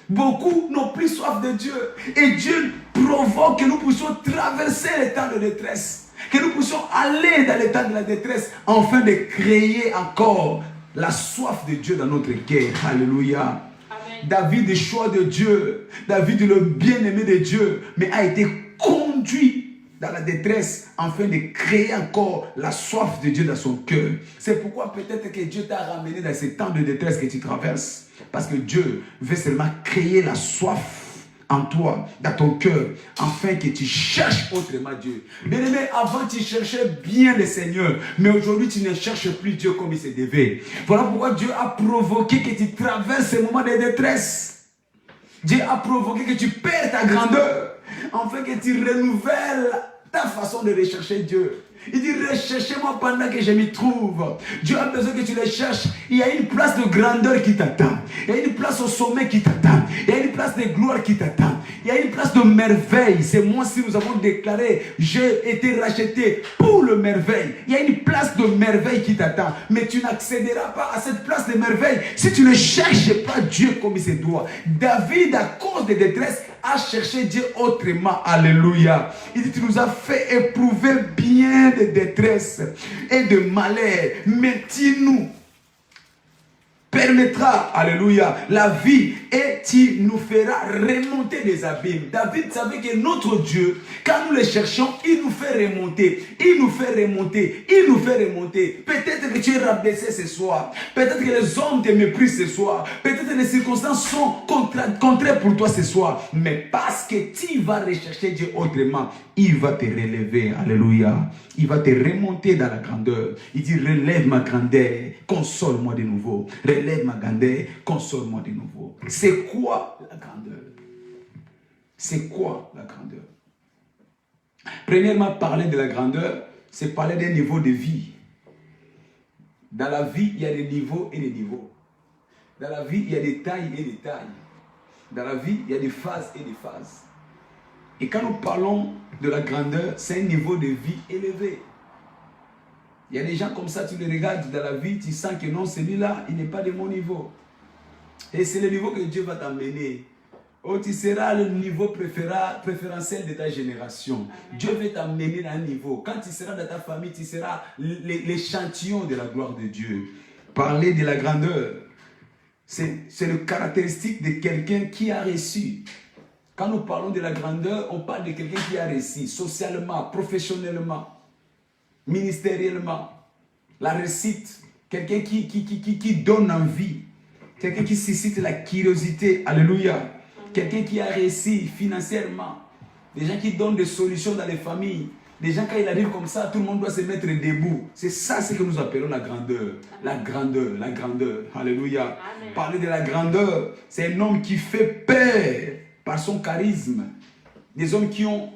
Beaucoup n'ont plus soif de Dieu. Et Dieu provoque que nous puissions traverser les temps de détresse. Que nous puissions aller dans les temps de la détresse. Afin de créer encore la soif de Dieu dans notre cœur. Alléluia. Amen. David, le choix de Dieu. David, le bien-aimé de Dieu. Mais a été conduit dans la détresse, afin de créer encore la soif de Dieu dans son cœur. C'est pourquoi peut-être que Dieu t'a ramené dans ces temps de détresse que tu traverses. Parce que Dieu veut seulement créer la soif en toi, dans ton cœur, afin que tu cherches autrement Dieu. Bien-aimé, avant tu cherchais bien le Seigneur, mais aujourd'hui tu ne cherches plus Dieu comme il se devait. Voilà pourquoi Dieu a provoqué que tu traverses ces moments de détresse. Dieu a provoqué que tu perds ta grandeur, afin que tu renouvelles ta façon de rechercher Dieu. Il dit, recherchez-moi pendant que je m'y trouve. Dieu a besoin que tu les cherches. Il y a une place de grandeur qui t'attend. Il y a une place au sommet qui t'attend. Il y a une place de gloire qui t'attend. Il y a une place de merveille. C'est moi si nous avons déclaré, j'ai été racheté pour le merveille. Il y a une place de merveille qui t'attend. Mais tu n'accéderas pas à cette place de merveille si tu ne cherches pas Dieu comme il se doit. David, à cause des détresses, a cherché Dieu autrement. Alléluia. Il dit, tu nous as fait éprouver bien de détresse et de malheur, mais tu nous permettra, alléluia, la vie et tu nous feras remonter des abîmes. David savait que notre Dieu, quand nous le cherchons, il nous fait remonter, il nous fait remonter, il nous fait remonter. Peut-être que tu es rabaissé ce soir, peut-être que les hommes te méprisent ce soir, peut-être que les circonstances sont contraires pour toi ce soir, mais parce que tu vas rechercher Dieu autrement, il va te relever, alléluia. Il va te remonter dans la grandeur. Il dit, relève ma grandeur, console-moi de nouveau. Relève ma grandeur, console-moi de nouveau. C'est quoi la grandeur? C'est quoi la grandeur? Premièrement, parler de la grandeur, c'est parler d'un niveau de vie. Dans la vie, il y a des niveaux et des niveaux. Dans la vie, il y a des tailles et des tailles. Dans la vie, il y a des phases et des phases. Et quand nous parlons de la grandeur, c'est un niveau de vie élevé. Il y a des gens comme ça, tu les regardes dans la vie, tu sens que non, celui-là, il n'est pas de mon niveau. Et c'est le niveau que Dieu va t'emmener. Oh, tu seras le niveau préférentiel de ta génération. Dieu veut t'emmener à un niveau. Quand tu seras dans ta famille, tu seras l'échantillon de la gloire de Dieu. Parler de la grandeur, c'est le caractéristique de quelqu'un qui a reçu. Quand nous parlons de la grandeur, on parle de quelqu'un qui a réussi socialement, professionnellement, ministériellement. La réussite, quelqu'un qui donne envie, quelqu'un qui suscite la curiosité, alléluia. Quelqu'un qui a réussi financièrement, des gens qui donnent des solutions dans les familles, des gens quand ils arrivent comme ça, tout le monde doit se mettre debout. C'est ça ce que nous appelons la grandeur. La grandeur, la grandeur, alléluia. Amen. Parler de la grandeur, c'est un homme qui fait peur par son charisme. Des hommes qui ont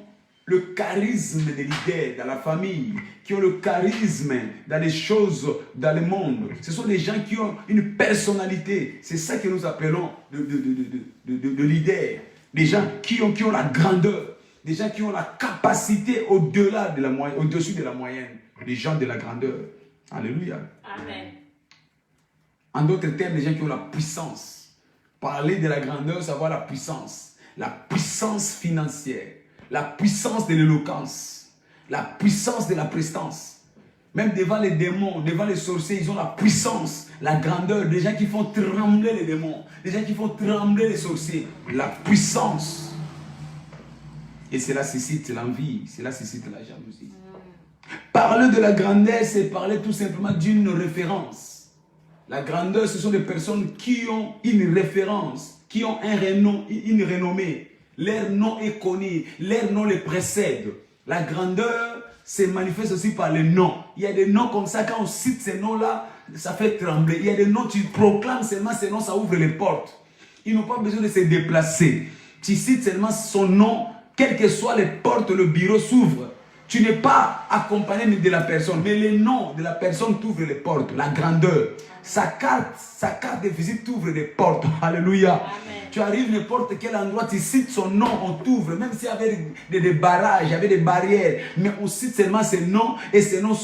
le charisme des leaders dans la famille, qui ont le charisme dans les choses, dans le monde. Ce sont des gens qui ont une personnalité. C'est ça que nous appelons de leaders. Des gens qui ont la grandeur. Des gens qui ont la capacité au-delà de la moyenne, au-dessus de la moyenne. Des gens de la grandeur. Alléluia. Amen. En d'autres termes, des gens qui ont la puissance. Parler de la grandeur, savoir la puissance. La puissance financière. La puissance de l'éloquence, la puissance de la prestance. Même devant les démons, devant les sorciers, ils ont la puissance, la grandeur. Des gens qui font trembler les démons, des gens qui font trembler les sorciers. La puissance. Et cela suscite l'envie, cela suscite la jalousie. Parler de la grandeur, c'est parler tout simplement d'une référence. La grandeur, ce sont des personnes qui ont une référence, qui ont un renom, une renommée. Leur nom est connu, leur nom les précède. La grandeur se manifeste aussi par les noms. Il y a des noms comme ça, quand on cite ces noms-là, ça fait trembler. Il y a des noms, tu proclames seulement ces noms, ça ouvre les portes. Ils n'ont pas besoin de se déplacer. Tu cites seulement son nom, quelles que soient les portes, le bureau s'ouvre. Tu n'es pas accompagné de la personne, mais le nom de la personne t'ouvre les portes, la grandeur. Sa carte de visite t'ouvre des portes. Alléluia. Amen. Tu arrives n'importe quel endroit, tu cites son nom, on t'ouvre. Même s'il y avait des barrages, il y avait des barrières. Mais on cite seulement ses noms et ces noms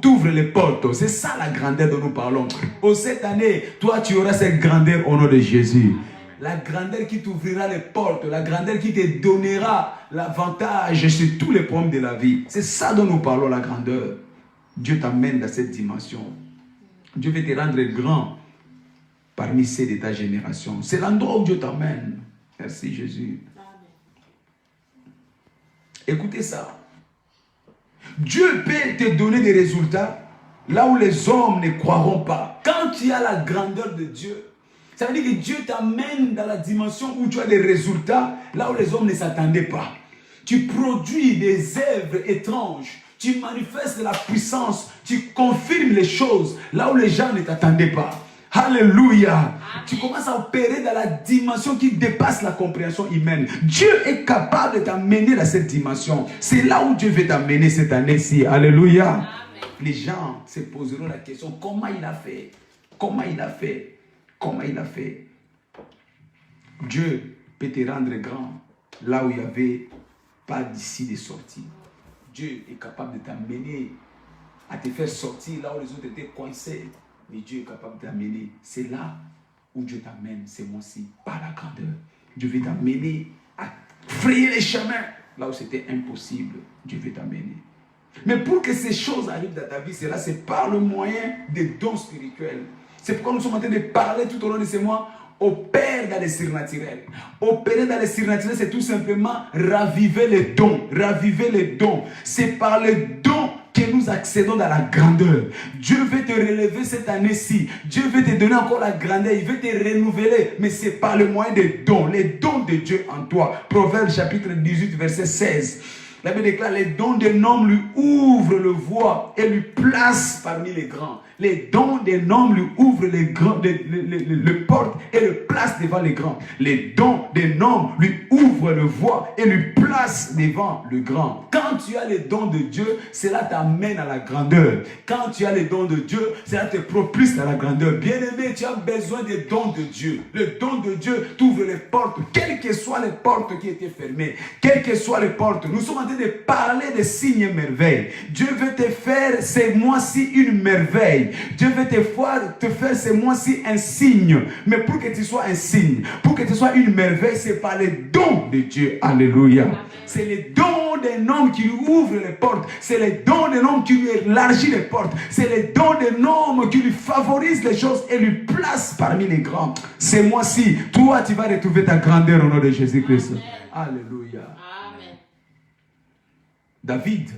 t'ouvrent les portes. C'est ça la grandeur dont nous parlons. Oh, cette année, toi tu auras cette grandeur au nom de Jésus. La grandeur qui t'ouvrira les portes, la grandeur qui te donnera l'avantage sur tous les problèmes de la vie. C'est ça dont nous parlons, la grandeur. Dieu t'amène dans cette dimension. Dieu veut te rendre grand parmi ceux de ta génération. C'est l'endroit où Dieu t'amène. Merci Jésus. Écoutez ça. Dieu peut te donner des résultats là où les hommes ne croiront pas. Quand tu as la grandeur de Dieu, Ça veut dire que Dieu t'amène dans la dimension où tu as des résultats, là où les hommes ne s'attendaient pas. Tu produis des œuvres étranges. Tu manifestes la puissance. Tu confirmes les choses là où les gens ne t'attendaient pas. Alléluia. Amen. Tu commences à opérer dans la dimension qui dépasse la compréhension humaine. Dieu est capable de t'amener dans cette dimension. C'est là où Dieu veut t'amener cette année-ci. Alléluia. Amen. Les gens se poseront la question, comment il a fait? Comment il a fait? Comment il a fait? Dieu peut te rendre grand là où il n'y avait pas d'ici de sortie. Dieu est capable de t'amener à te faire sortir là où les autres étaient coincés. Mais Dieu est capable de t'amener. C'est là où Dieu t'amène ces mois-ci, par la grandeur. Dieu veut t'amener à frayer les chemins là où c'était impossible. Dieu veut t'amener. Mais pour que ces choses arrivent dans ta vie, c'est par le moyen des dons spirituels. C'est pourquoi nous sommes en train de parler tout au long de ces mois. Opère dans les surnaturels. Opérer dans les surnaturels, c'est tout simplement raviver les dons. Raviver les dons. C'est par les dons que nous accédons dans la grandeur. Dieu veut te relever cette année-ci. Dieu veut te donner encore la grandeur. Il veut te renouveler. Mais c'est par le moyen des dons. Les dons de Dieu en toi. Proverbe chapitre 18, verset 16. La Bible déclare, les dons d'un homme lui ouvrent le voie et lui placent parmi les grands. Les dons d'un homme lui ouvrent le porte et le place devant les grands. Les dons d'un homme lui ouvrent le voie et lui place devant le grand. Quand tu as les dons de Dieu, cela t'amène à la grandeur. Quand tu as les dons de Dieu, cela te propulse à la grandeur. Bien-aimé, tu as besoin des dons de Dieu. Le don de Dieu t'ouvre les portes, quelles que soient les portes qui étaient fermées, quelles que soient les portes. Nous sommes en train de parler de signes et merveilles. Dieu veut te faire ces mois-ci une merveille. Dieu veut te faire ces mois-ci un signe. Mais pour que tu sois un signe, pour que tu sois une merveille, c'est par les dons de Dieu. Alléluia. C'est les dons d'un homme qui lui ouvre les portes. C'est les dons d'un homme qui lui élargit les portes. C'est les dons d'un homme qui lui favorise les choses et lui place parmi les grands. Ces mois-ci, toi, tu vas retrouver ta grandeur au nom de Jésus-Christ. Alléluia. Amen. David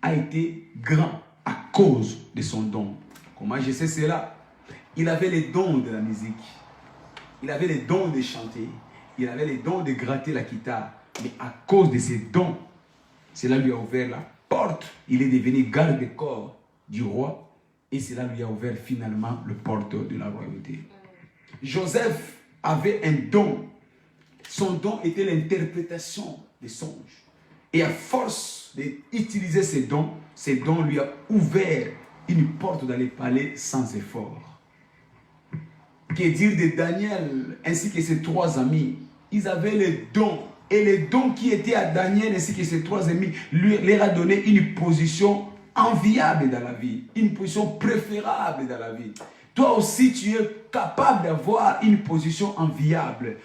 a été grand à cause de son don. Comment je sais cela? Il avait les dons de la musique. Il avait les dons de chanter. Il avait les dons de gratter la guitare. Mais à cause de ses dons, cela lui a ouvert la porte. Il est devenu garde-corps du roi. Et cela lui a ouvert finalement le porte de la royauté. Joseph avait un don. Son don était l'interprétation des songes. Et à force d'utiliser ces dons lui a ouvert une porte dans les palais sans effort. Que dire de Daniel ainsi que ses trois amis? Ils avaient les dons. Et les dons qui étaient à Daniel ainsi que ses trois amis leur a donné une position enviable dans la vie. Une position préférable dans la vie. Toi aussi, tu es capable d'avoir une position enviable.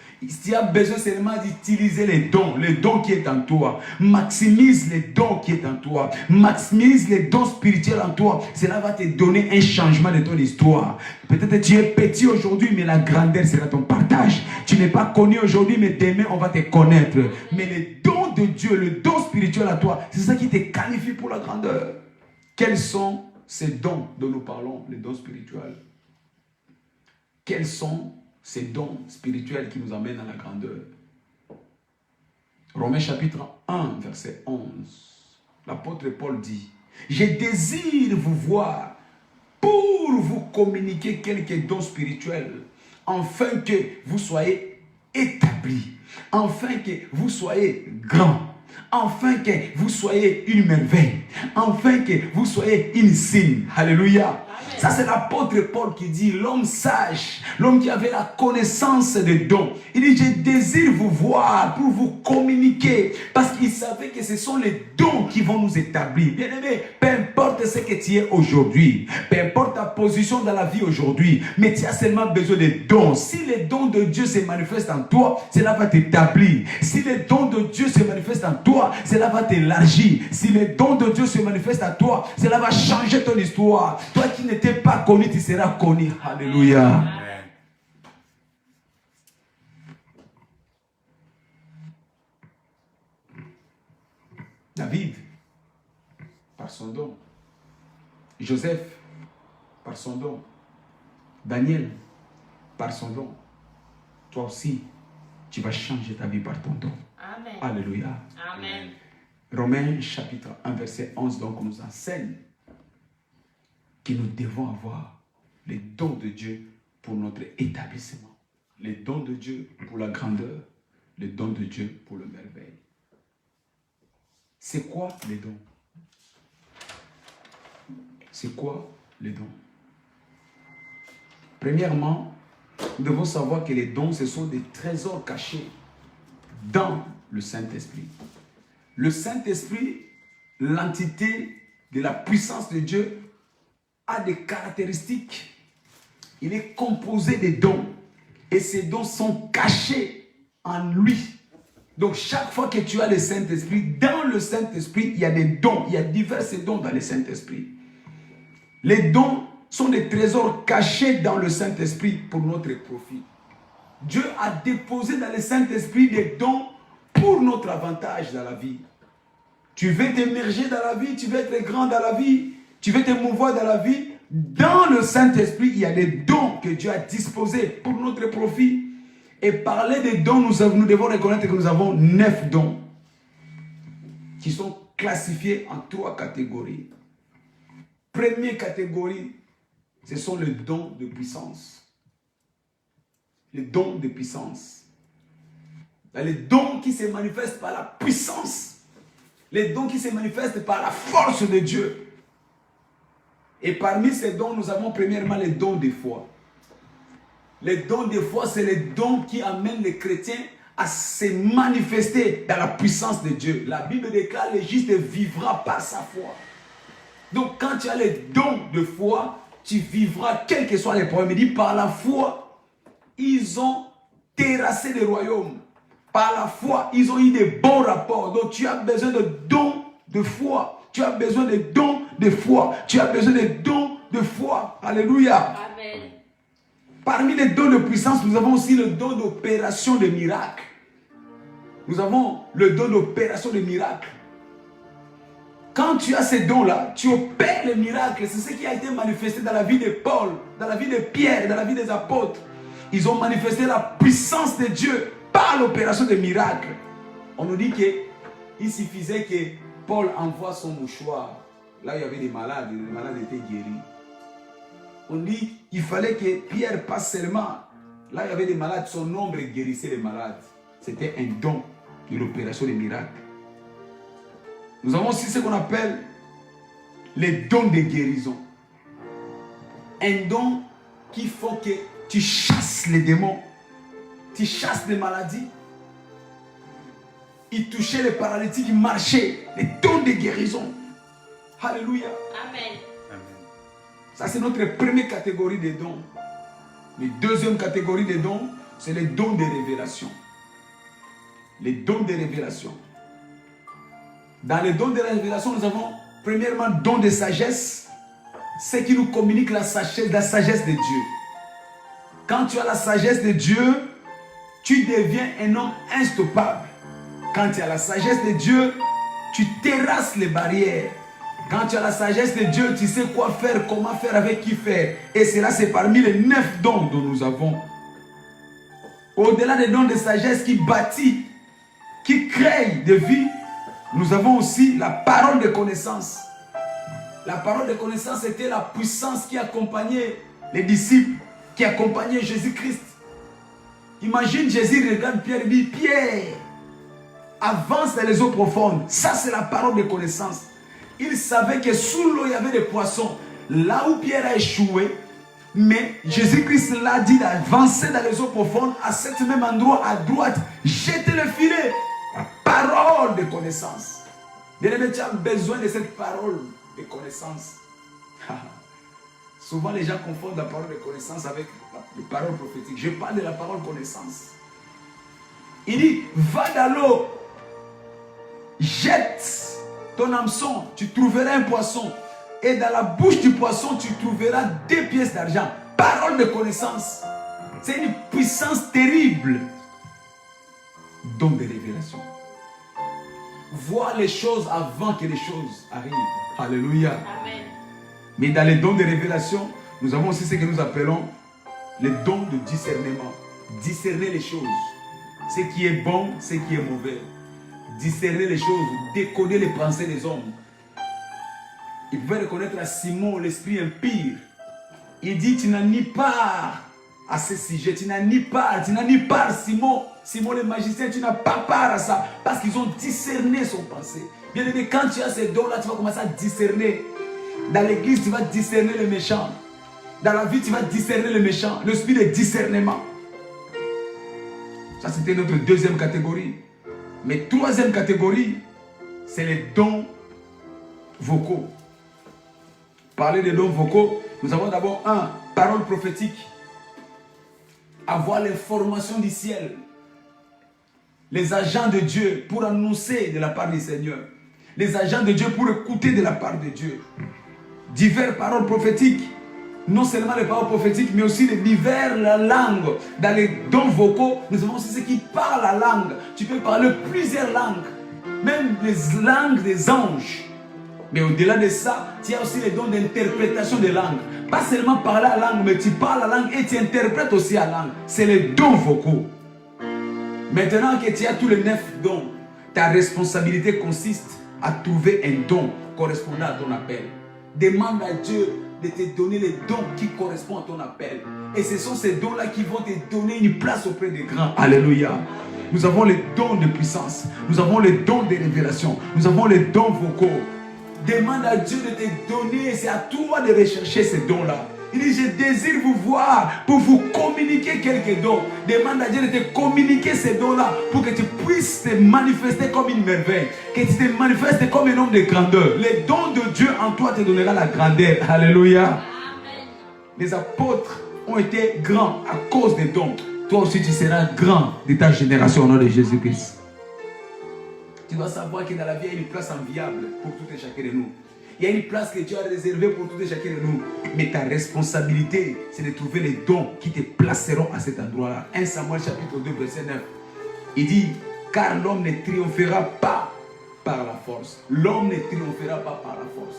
Tu as besoin seulement d'utiliser les dons qui est en toi. Maximise les dons qui est en toi. Maximise les dons spirituels en toi. Cela va te donner un changement de ton histoire. Peut-être tu es petit aujourd'hui, mais la grandeur sera ton partage. Tu n'es pas connu aujourd'hui, mais demain, on va te connaître. Mais les dons de Dieu, le don spirituel à toi, c'est ça qui te qualifie pour la grandeur. Quels sont ces dons dont nous parlons, les dons spirituels? Quels sont ces dons spirituels qui nous amènent à la grandeur? Romains chapitre 1, verset 11. L'apôtre Paul dit, « Je désire vous voir pour vous communiquer quelques dons spirituels, afin que vous soyez établis, afin que vous soyez grands, afin que vous soyez une merveille, afin que vous soyez une signe. » Alléluia. Ça, c'est l'apôtre Paul qui dit, l'homme sage, l'homme qui avait la connaissance des dons. Il dit, je désire vous voir pour vous communiquer. Parce qu'il savait que ce sont les dons qui vont nous établir. Bien aimé, peu importe ce que tu es aujourd'hui, peu importe ta position dans la vie aujourd'hui, mais tu as seulement besoin des dons. Si les dons de Dieu se manifestent en toi, cela va t'établir. Si les dons de Dieu se manifestent en toi, cela va t'élargir. Si les dons de Dieu se manifestent en toi, cela va changer ton histoire. Toi qui n'étais pas connu, tu seras connu. Alléluia. Amen. David, par son don. Joseph, par son don. Daniel, par son don. Toi aussi, tu vas changer ta vie par ton don. Amen. Alléluia. Amen. Romains chapitre 1, verset 11, donc nous enseigne que nous devons avoir les dons de Dieu pour notre établissement. Les dons de Dieu pour la grandeur. Les dons de Dieu pour le merveille. C'est quoi les dons? C'est quoi les dons? Premièrement, nous devons savoir que les dons, ce sont des trésors cachés dans le Saint-Esprit. Le Saint-Esprit, l'entité de la puissance de Dieu, a des caractéristiques. Il est composé des dons. Et ces dons sont cachés en lui. Donc chaque fois que tu as le Saint-Esprit, dans le Saint-Esprit, il y a des dons. Il y a divers dons dans le Saint-Esprit. Les dons sont des trésors cachés dans le Saint-Esprit pour notre profit. Dieu a déposé dans le Saint-Esprit des dons pour notre avantage dans la vie. Tu veux t'émerger dans la vie, tu veux être grand dans la vie, tu veux te mouvoir dans la vie. Dans le Saint-Esprit, il y a des dons que Dieu a disposés pour notre profit. Et parler des dons, nous devons reconnaître que nous avons 9 dons qui sont classifiés en 3 catégories. Première catégorie, ce sont les dons de puissance. Les dons de puissance. Les dons qui se manifestent par la puissance. Les dons qui se manifestent par la force de Dieu. Et parmi ces dons, nous avons premièrement les dons de foi. Les dons de foi, c'est les dons qui amènent les chrétiens à se manifester dans la puissance de Dieu. La Bible déclare le juste vivra par sa foi. Donc quand tu as les dons de foi, tu vivras quels que soient les problèmes. Il dit par la foi, ils ont terrassé le royaume. Par la foi, ils ont eu des bons rapports. Donc tu as besoin de dons de foi. Tu as besoin de dons de foi. Tu as besoin de dons de foi. Alléluia. Amen. Parmi les dons de puissance, nous avons aussi le don d'opération de miracles. Nous avons le don d'opération de miracles. Quand tu as ces dons-là, tu opères les miracles. C'est ce qui a été manifesté dans la vie de Paul, dans la vie de Pierre, dans la vie des apôtres. Ils ont manifesté la puissance de Dieu par l'opération des miracles. On nous dit qu'il suffisait que Paul envoie son mouchoir. Là, il y avait des malades. Les malades étaient guéris. On dit qu'il fallait que Pierre passe seulement. Là, il y avait des malades. Son ombre guérissait les malades. C'était un don de l'opération des miracles. Nous avons aussi ce qu'on appelle les dons de guérison. Un don qui fait que tu chasses les démons. Tu chasses les maladies. Il touchait les paralytiques, il marchait. Les dons de guérison. Alléluia. Amen. Ça, c'est notre première catégorie de dons. La deuxième catégorie de dons, c'est les dons de révélation. Les dons de révélation. Dans les dons de révélation, nous avons premièrement don de sagesse. Ce qui nous communique la sagesse de Dieu. Quand tu as la sagesse de Dieu, tu deviens un homme instoppable. Quand tu as la sagesse de Dieu, tu terrasses les barrières. Quand tu as la sagesse de Dieu, tu sais quoi faire, comment faire, avec qui faire. Et cela, c'est parmi les 9 dons dont nous avons. Au-delà des dons de sagesse qui bâtit, qui crée de vie, nous avons aussi la parole de connaissance. La parole de connaissance était la puissance qui accompagnait les disciples, qui accompagnait Jésus-Christ. Imagine Jésus regarde Pierre et dit, Pierre, avance dans les eaux profondes. Ça, c'est la parole de connaissance. Il savait que sous l'eau, il y avait des poissons. Là où Pierre a échoué, mais Jésus-Christ l'a dit d'avancer dans les eaux profondes, à cet même endroit, à droite, jeter le filet. La parole de connaissance. Bien-aimé, tu as besoin de cette parole de connaissance. Souvent, les gens confondent la parole de connaissance avec les paroles prophétiques. Je parle de la parole connaissance. Il dit, va dans l'eau, jette ton hameçon, tu trouveras un poisson. Et dans la bouche du poisson, tu trouveras 2 pièces d'argent. Parole de connaissance. C'est une puissance terrible. Don de révélation. Voir les choses avant que les choses arrivent. Alléluia. Amen. Mais dans les dons de révélation, nous avons aussi ce que nous appelons le don de discernement. Discerner les choses. Ce qui est bon, ce qui est mauvais. Discerner les choses, décoder les pensées des hommes. Il pouvait reconnaître à Simon l'esprit impur. Il dit, tu n'as ni part à ce sujet, tu n'as ni part, Simon. Simon le magicien, tu n'as pas part à ça. Parce qu'ils ont discerné son pensée. Bien aimé, quand tu as ces dons-là, tu vas commencer à discerner. Dans l'église, tu vas discerner les méchants. Dans la vie, tu vas discerner les méchants. Le spirit de discernement. Ça, c'était notre deuxième catégorie. Mais troisième catégorie, c'est les dons vocaux. Parler des dons vocaux, nous avons d'abord un, parole prophétique. Avoir l'information du ciel. Les agents de Dieu pour annoncer de la part du Seigneur. Les agents de Dieu pour écouter de la part de Dieu. Diverses paroles prophétiques. Non seulement les paroles prophétiques, mais aussi les diverses langues. Dans les dons vocaux, nous avons aussi ceux qui parlent la langue. Tu peux parler plusieurs langues. Même les langues des anges. Mais au-delà de ça, tu as aussi les dons d'interprétation des langues. Pas seulement parler la langue, mais tu parles la langue et tu interprètes aussi la langue. C'est les dons vocaux. Maintenant que tu as tous les 9 dons, ta responsabilité consiste à trouver un don correspondant à ton appel. Demande à Dieu de te donner les dons qui correspondent à ton appel. Et ce sont ces dons-là qui vont te donner une place auprès des grands. Alléluia. Nous avons les dons de puissance. Nous avons les dons de révélation. Nous avons les dons vocaux. Demande à Dieu de te donner. C'est à toi de rechercher ces dons-là. Il dit, je désire vous voir pour vous communiquer quelques dons. Demande à Dieu de te communiquer ces dons-là pour que tu puisses te manifester comme une merveille. Que tu te manifestes comme un homme de grandeur. Les dons de Dieu en toi te donneront la grandeur. Alléluia. Amen. Les apôtres ont été grands à cause des dons. Toi aussi tu seras grand de ta génération au nom de Jésus-Christ. Tu dois savoir que dans la vie, il y a une place enviable pour tout et chacun de nous. Il y a une place que Dieu a réservée pour tout et chacun de nous. Mais ta responsabilité, c'est de trouver les dons qui te placeront à cet endroit-là. 1 Samuel chapitre 2, verset 9. Il dit, car l'homme ne triomphera pas par la force. L'homme ne triomphera pas par la force.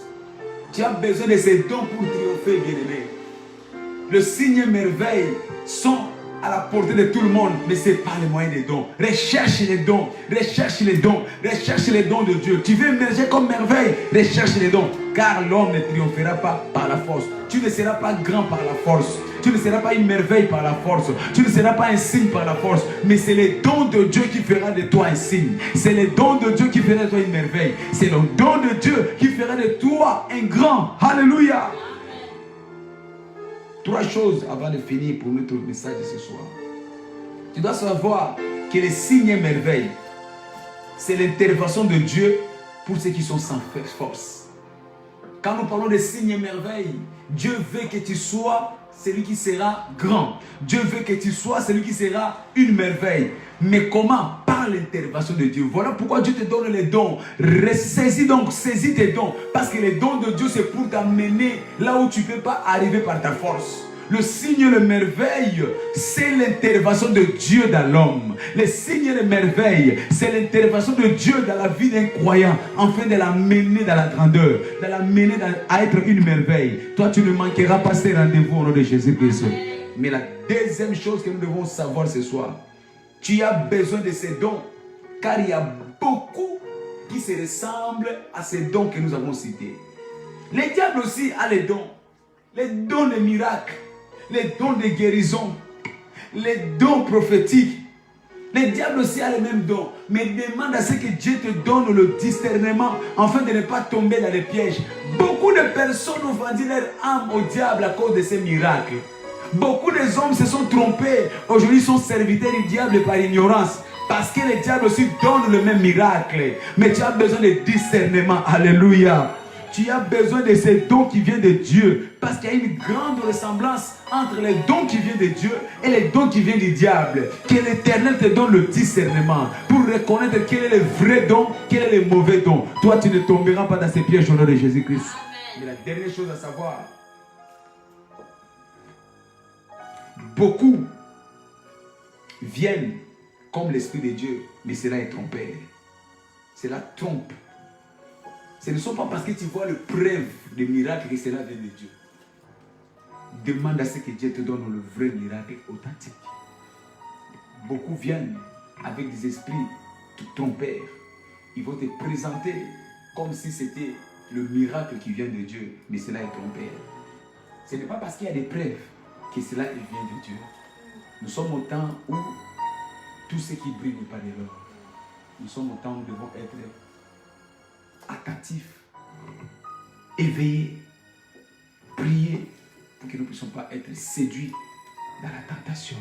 Tu as besoin de ces dons pour triompher, bien-aimé. Le signe et merveille sont à la portée de tout le monde, mais ce n'est pas le moyen des dons. Recherche les dons, recherche les dons, recherche les dons de Dieu. Tu veux émerger comme merveille, recherche les dons. Car l'homme ne triomphera pas par la force. Tu ne seras pas grand par la force. Tu ne seras pas une merveille par la force. Tu ne seras pas un signe par la force. Mais c'est les dons de Dieu qui fera de toi un signe. C'est les dons de Dieu qui fera de toi une merveille. C'est le don de Dieu qui fera de toi un grand. Alléluia. 3 choses avant de finir pour notre message de ce soir. Tu dois savoir que les signes et merveilles, c'est l'intervention de Dieu pour ceux qui sont sans force. Quand nous parlons de signes et merveilles, Dieu veut que tu sois celui qui sera grand. Dieu veut que tu sois celui qui sera une merveille. Mais comment? Par l'intervention de Dieu. Voilà pourquoi Dieu te donne les dons. Saisis donc, saisis tes dons. Parce que les dons de Dieu, c'est pour t'amener là où tu ne peux pas arriver par ta force. Le signe et le merveille, c'est l'intervention de Dieu dans l'homme. Les signes et les merveilles, c'est l'intervention de Dieu dans la vie d'un croyant, afin de l'amener dans la grandeur, de l'amener à être une merveille. Toi, tu ne manqueras pas ces rendez-vous au nom de Jésus-Christ. Mais la deuxième chose que nous devons savoir ce soir, tu as besoin de ces dons, car il y a beaucoup qui se ressemblent à ces dons que nous avons cités. Les diables aussi ont les dons de miracles, les dons de guérison, les dons prophétiques. Les diables aussi ont les mêmes dons, mais demande à ce que Dieu te donne le discernement afin de ne pas tomber dans les pièges. Beaucoup de personnes ont vendu leur âme au diable à cause de ces miracles. Beaucoup des hommes se sont trompés. Aujourd'hui, ils sont serviteurs du diable par ignorance. Parce que les diables aussi donnent le même miracle. Mais tu as besoin de discernement. Alléluia. Tu as besoin de ces dons qui viennent de Dieu. Parce qu'il y a une grande ressemblance entre les dons qui viennent de Dieu et les dons qui viennent du diable. Que l'Éternel te donne le discernement pour reconnaître quel est le vrai don, quel est le mauvais don. Toi, tu ne tomberas pas dans ces pièges au nom de Jésus-Christ. Mais la dernière chose à savoir, beaucoup viennent comme l'Esprit de Dieu, mais cela est trompé. Cela trompe. Ce ne sont pas parce que tu vois le preuve des miracles que cela vient de Dieu. demande à ce que Dieu te donne le vrai miracle authentique. Beaucoup viennent avec des esprits trompeurs. Ils vont te présenter comme si c'était le miracle qui vient de Dieu, mais cela est trompeur. Ce n'est pas parce qu'il y a des preuves que cela vient de Dieu. Nous sommes au temps où tout ce qui brille n'est pas de l'or. Nous sommes au temps où nous devons être attentifs, éveillés, prier pour que nous ne puissions pas être séduits dans la tentation.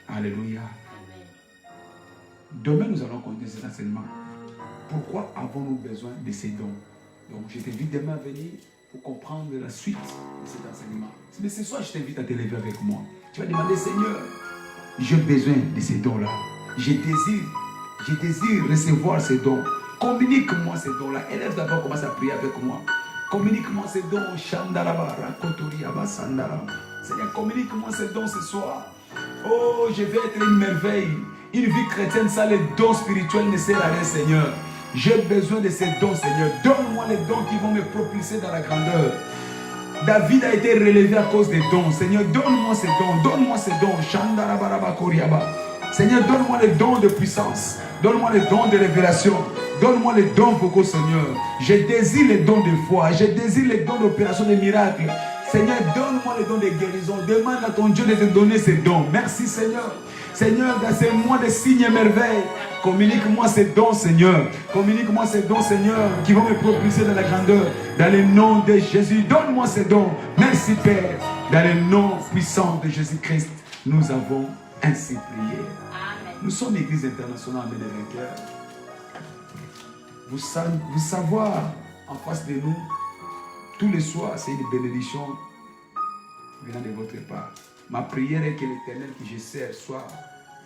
Alléluia. Demain, nous allons continuer cet enseignement. Pourquoi avons-nous besoin de ces dons? Donc, je t'invite demain à venir pour comprendre la suite de cet enseignement. Mais ce soir, je t'invite à te lever avec moi. Tu vas demander, Seigneur, j'ai besoin de ces dons-là. Je désire recevoir ces dons. Communique-moi ces dons-là. Élève d'abord, commence à prier avec moi. Communique-moi ces dons. Seigneur, communique-moi ces dons ce soir. Oh, je vais être une merveille. Une vie chrétienne sans les dons spirituels ne sert à rien, Seigneur. J'ai besoin de ces dons, Seigneur. Donne-moi les dons qui vont me propulser dans la grandeur. David a été relevé à cause des dons. Seigneur, donne-moi ces dons. Donne-moi ces dons. Seigneur, donne-moi les dons de puissance. Donne-moi les dons de révélation. Donne-moi les dons vocaux, Seigneur. Je désire les dons de foi. Je désire les dons d'opération de miracles. Seigneur, donne-moi les dons de guérison. Demande à ton Dieu de te donner ces dons. Merci, Seigneur. Seigneur, dans ces mois de signes et merveilles, communique-moi ces dons, Seigneur. Communique-moi ces dons, Seigneur, qui vont me propulser dans la grandeur. Dans le nom de Jésus, donne-moi ces dons. Merci, Père. Dans le nom puissant de Jésus-Christ, nous avons ainsi prié. Amen. Nous sommes l'Église internationale Amen et Vainqueur. Vous savoir en face de nous, tous les soirs, c'est une bénédiction venant de votre part. Ma prière est que l'Éternel que je sers soit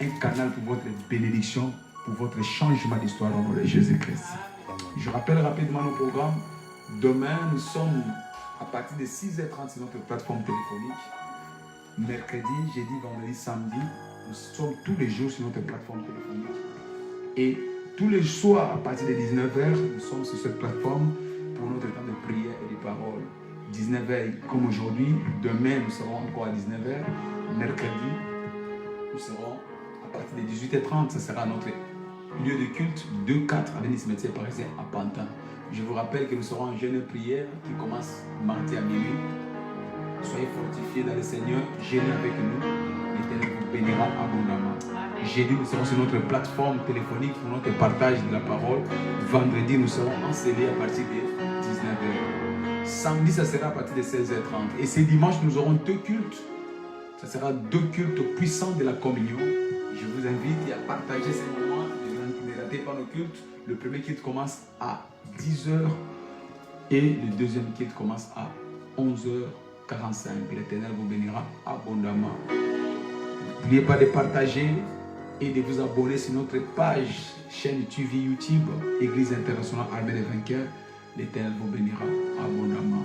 un canal pour votre bénédiction, pour votre changement d'histoire au nom de Jésus-Christ. Je rappelle rapidement nos programmes. Demain, nous sommes à partir de 6h30 sur notre plateforme téléphonique. Mercredi, jeudi, vendredi, samedi, nous sommes tous les jours sur notre plateforme téléphonique. Et tous les soirs, à partir de 19h, nous sommes sur cette plateforme pour notre temps de prière et de parole. 19h comme aujourd'hui, demain nous serons encore à 19h, mercredi nous serons à partir de 18h30, ce sera notre lieu de culte 2-4 à Denis Cimetière Parisien à Pantin. Je vous rappelle que nous serons en jeûne prière qui commence mardi à minuit. Soyez fortifiés dans le Seigneur, jeûnez avec nous, l'Éternel vous bénira abondamment. Jeudi, nous serons sur notre plateforme téléphonique pour notre partage de la parole. Vendredi, nous serons enseigés à partir de 19h. Samedi, ça sera à partir de 16h30. Et ce dimanche, nous aurons 2 cultes. Ça sera 2 cultes puissants de la communion. Je vous invite à partager ces moments. Ne ratez pas nos cultes. Le premier culte commence à 10h et le deuxième culte commence à 11h45. Et l'Éternel vous bénira abondamment. N'oubliez pas de partager et de vous abonner sur notre page chaîne TV YouTube Église internationale Armée des Vainqueurs. L'Éternel vous bénira abondamment.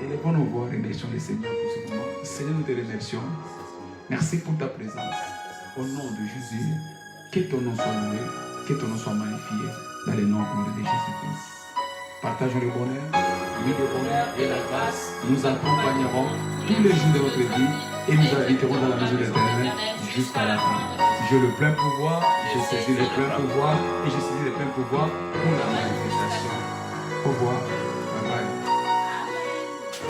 Élevons nos voix, remercions le Seigneur pour ce moment. Seigneur, nous te remercions. Merci pour ta présence. Au nom de Jésus, que ton nom soit loué, que ton nom soit magnifié dans le nom de Jésus-Christ. Partageons le bonheur, oui, le bonheur et la grâce nous accompagneront tous les jours de notre vie et nous habiterons dans la maison de l'Éternel jusqu'à la fin. J'ai le plein pouvoir, je saisis le plein pouvoir et je saisis le plein pouvoir pour la manifestation. Au revoir.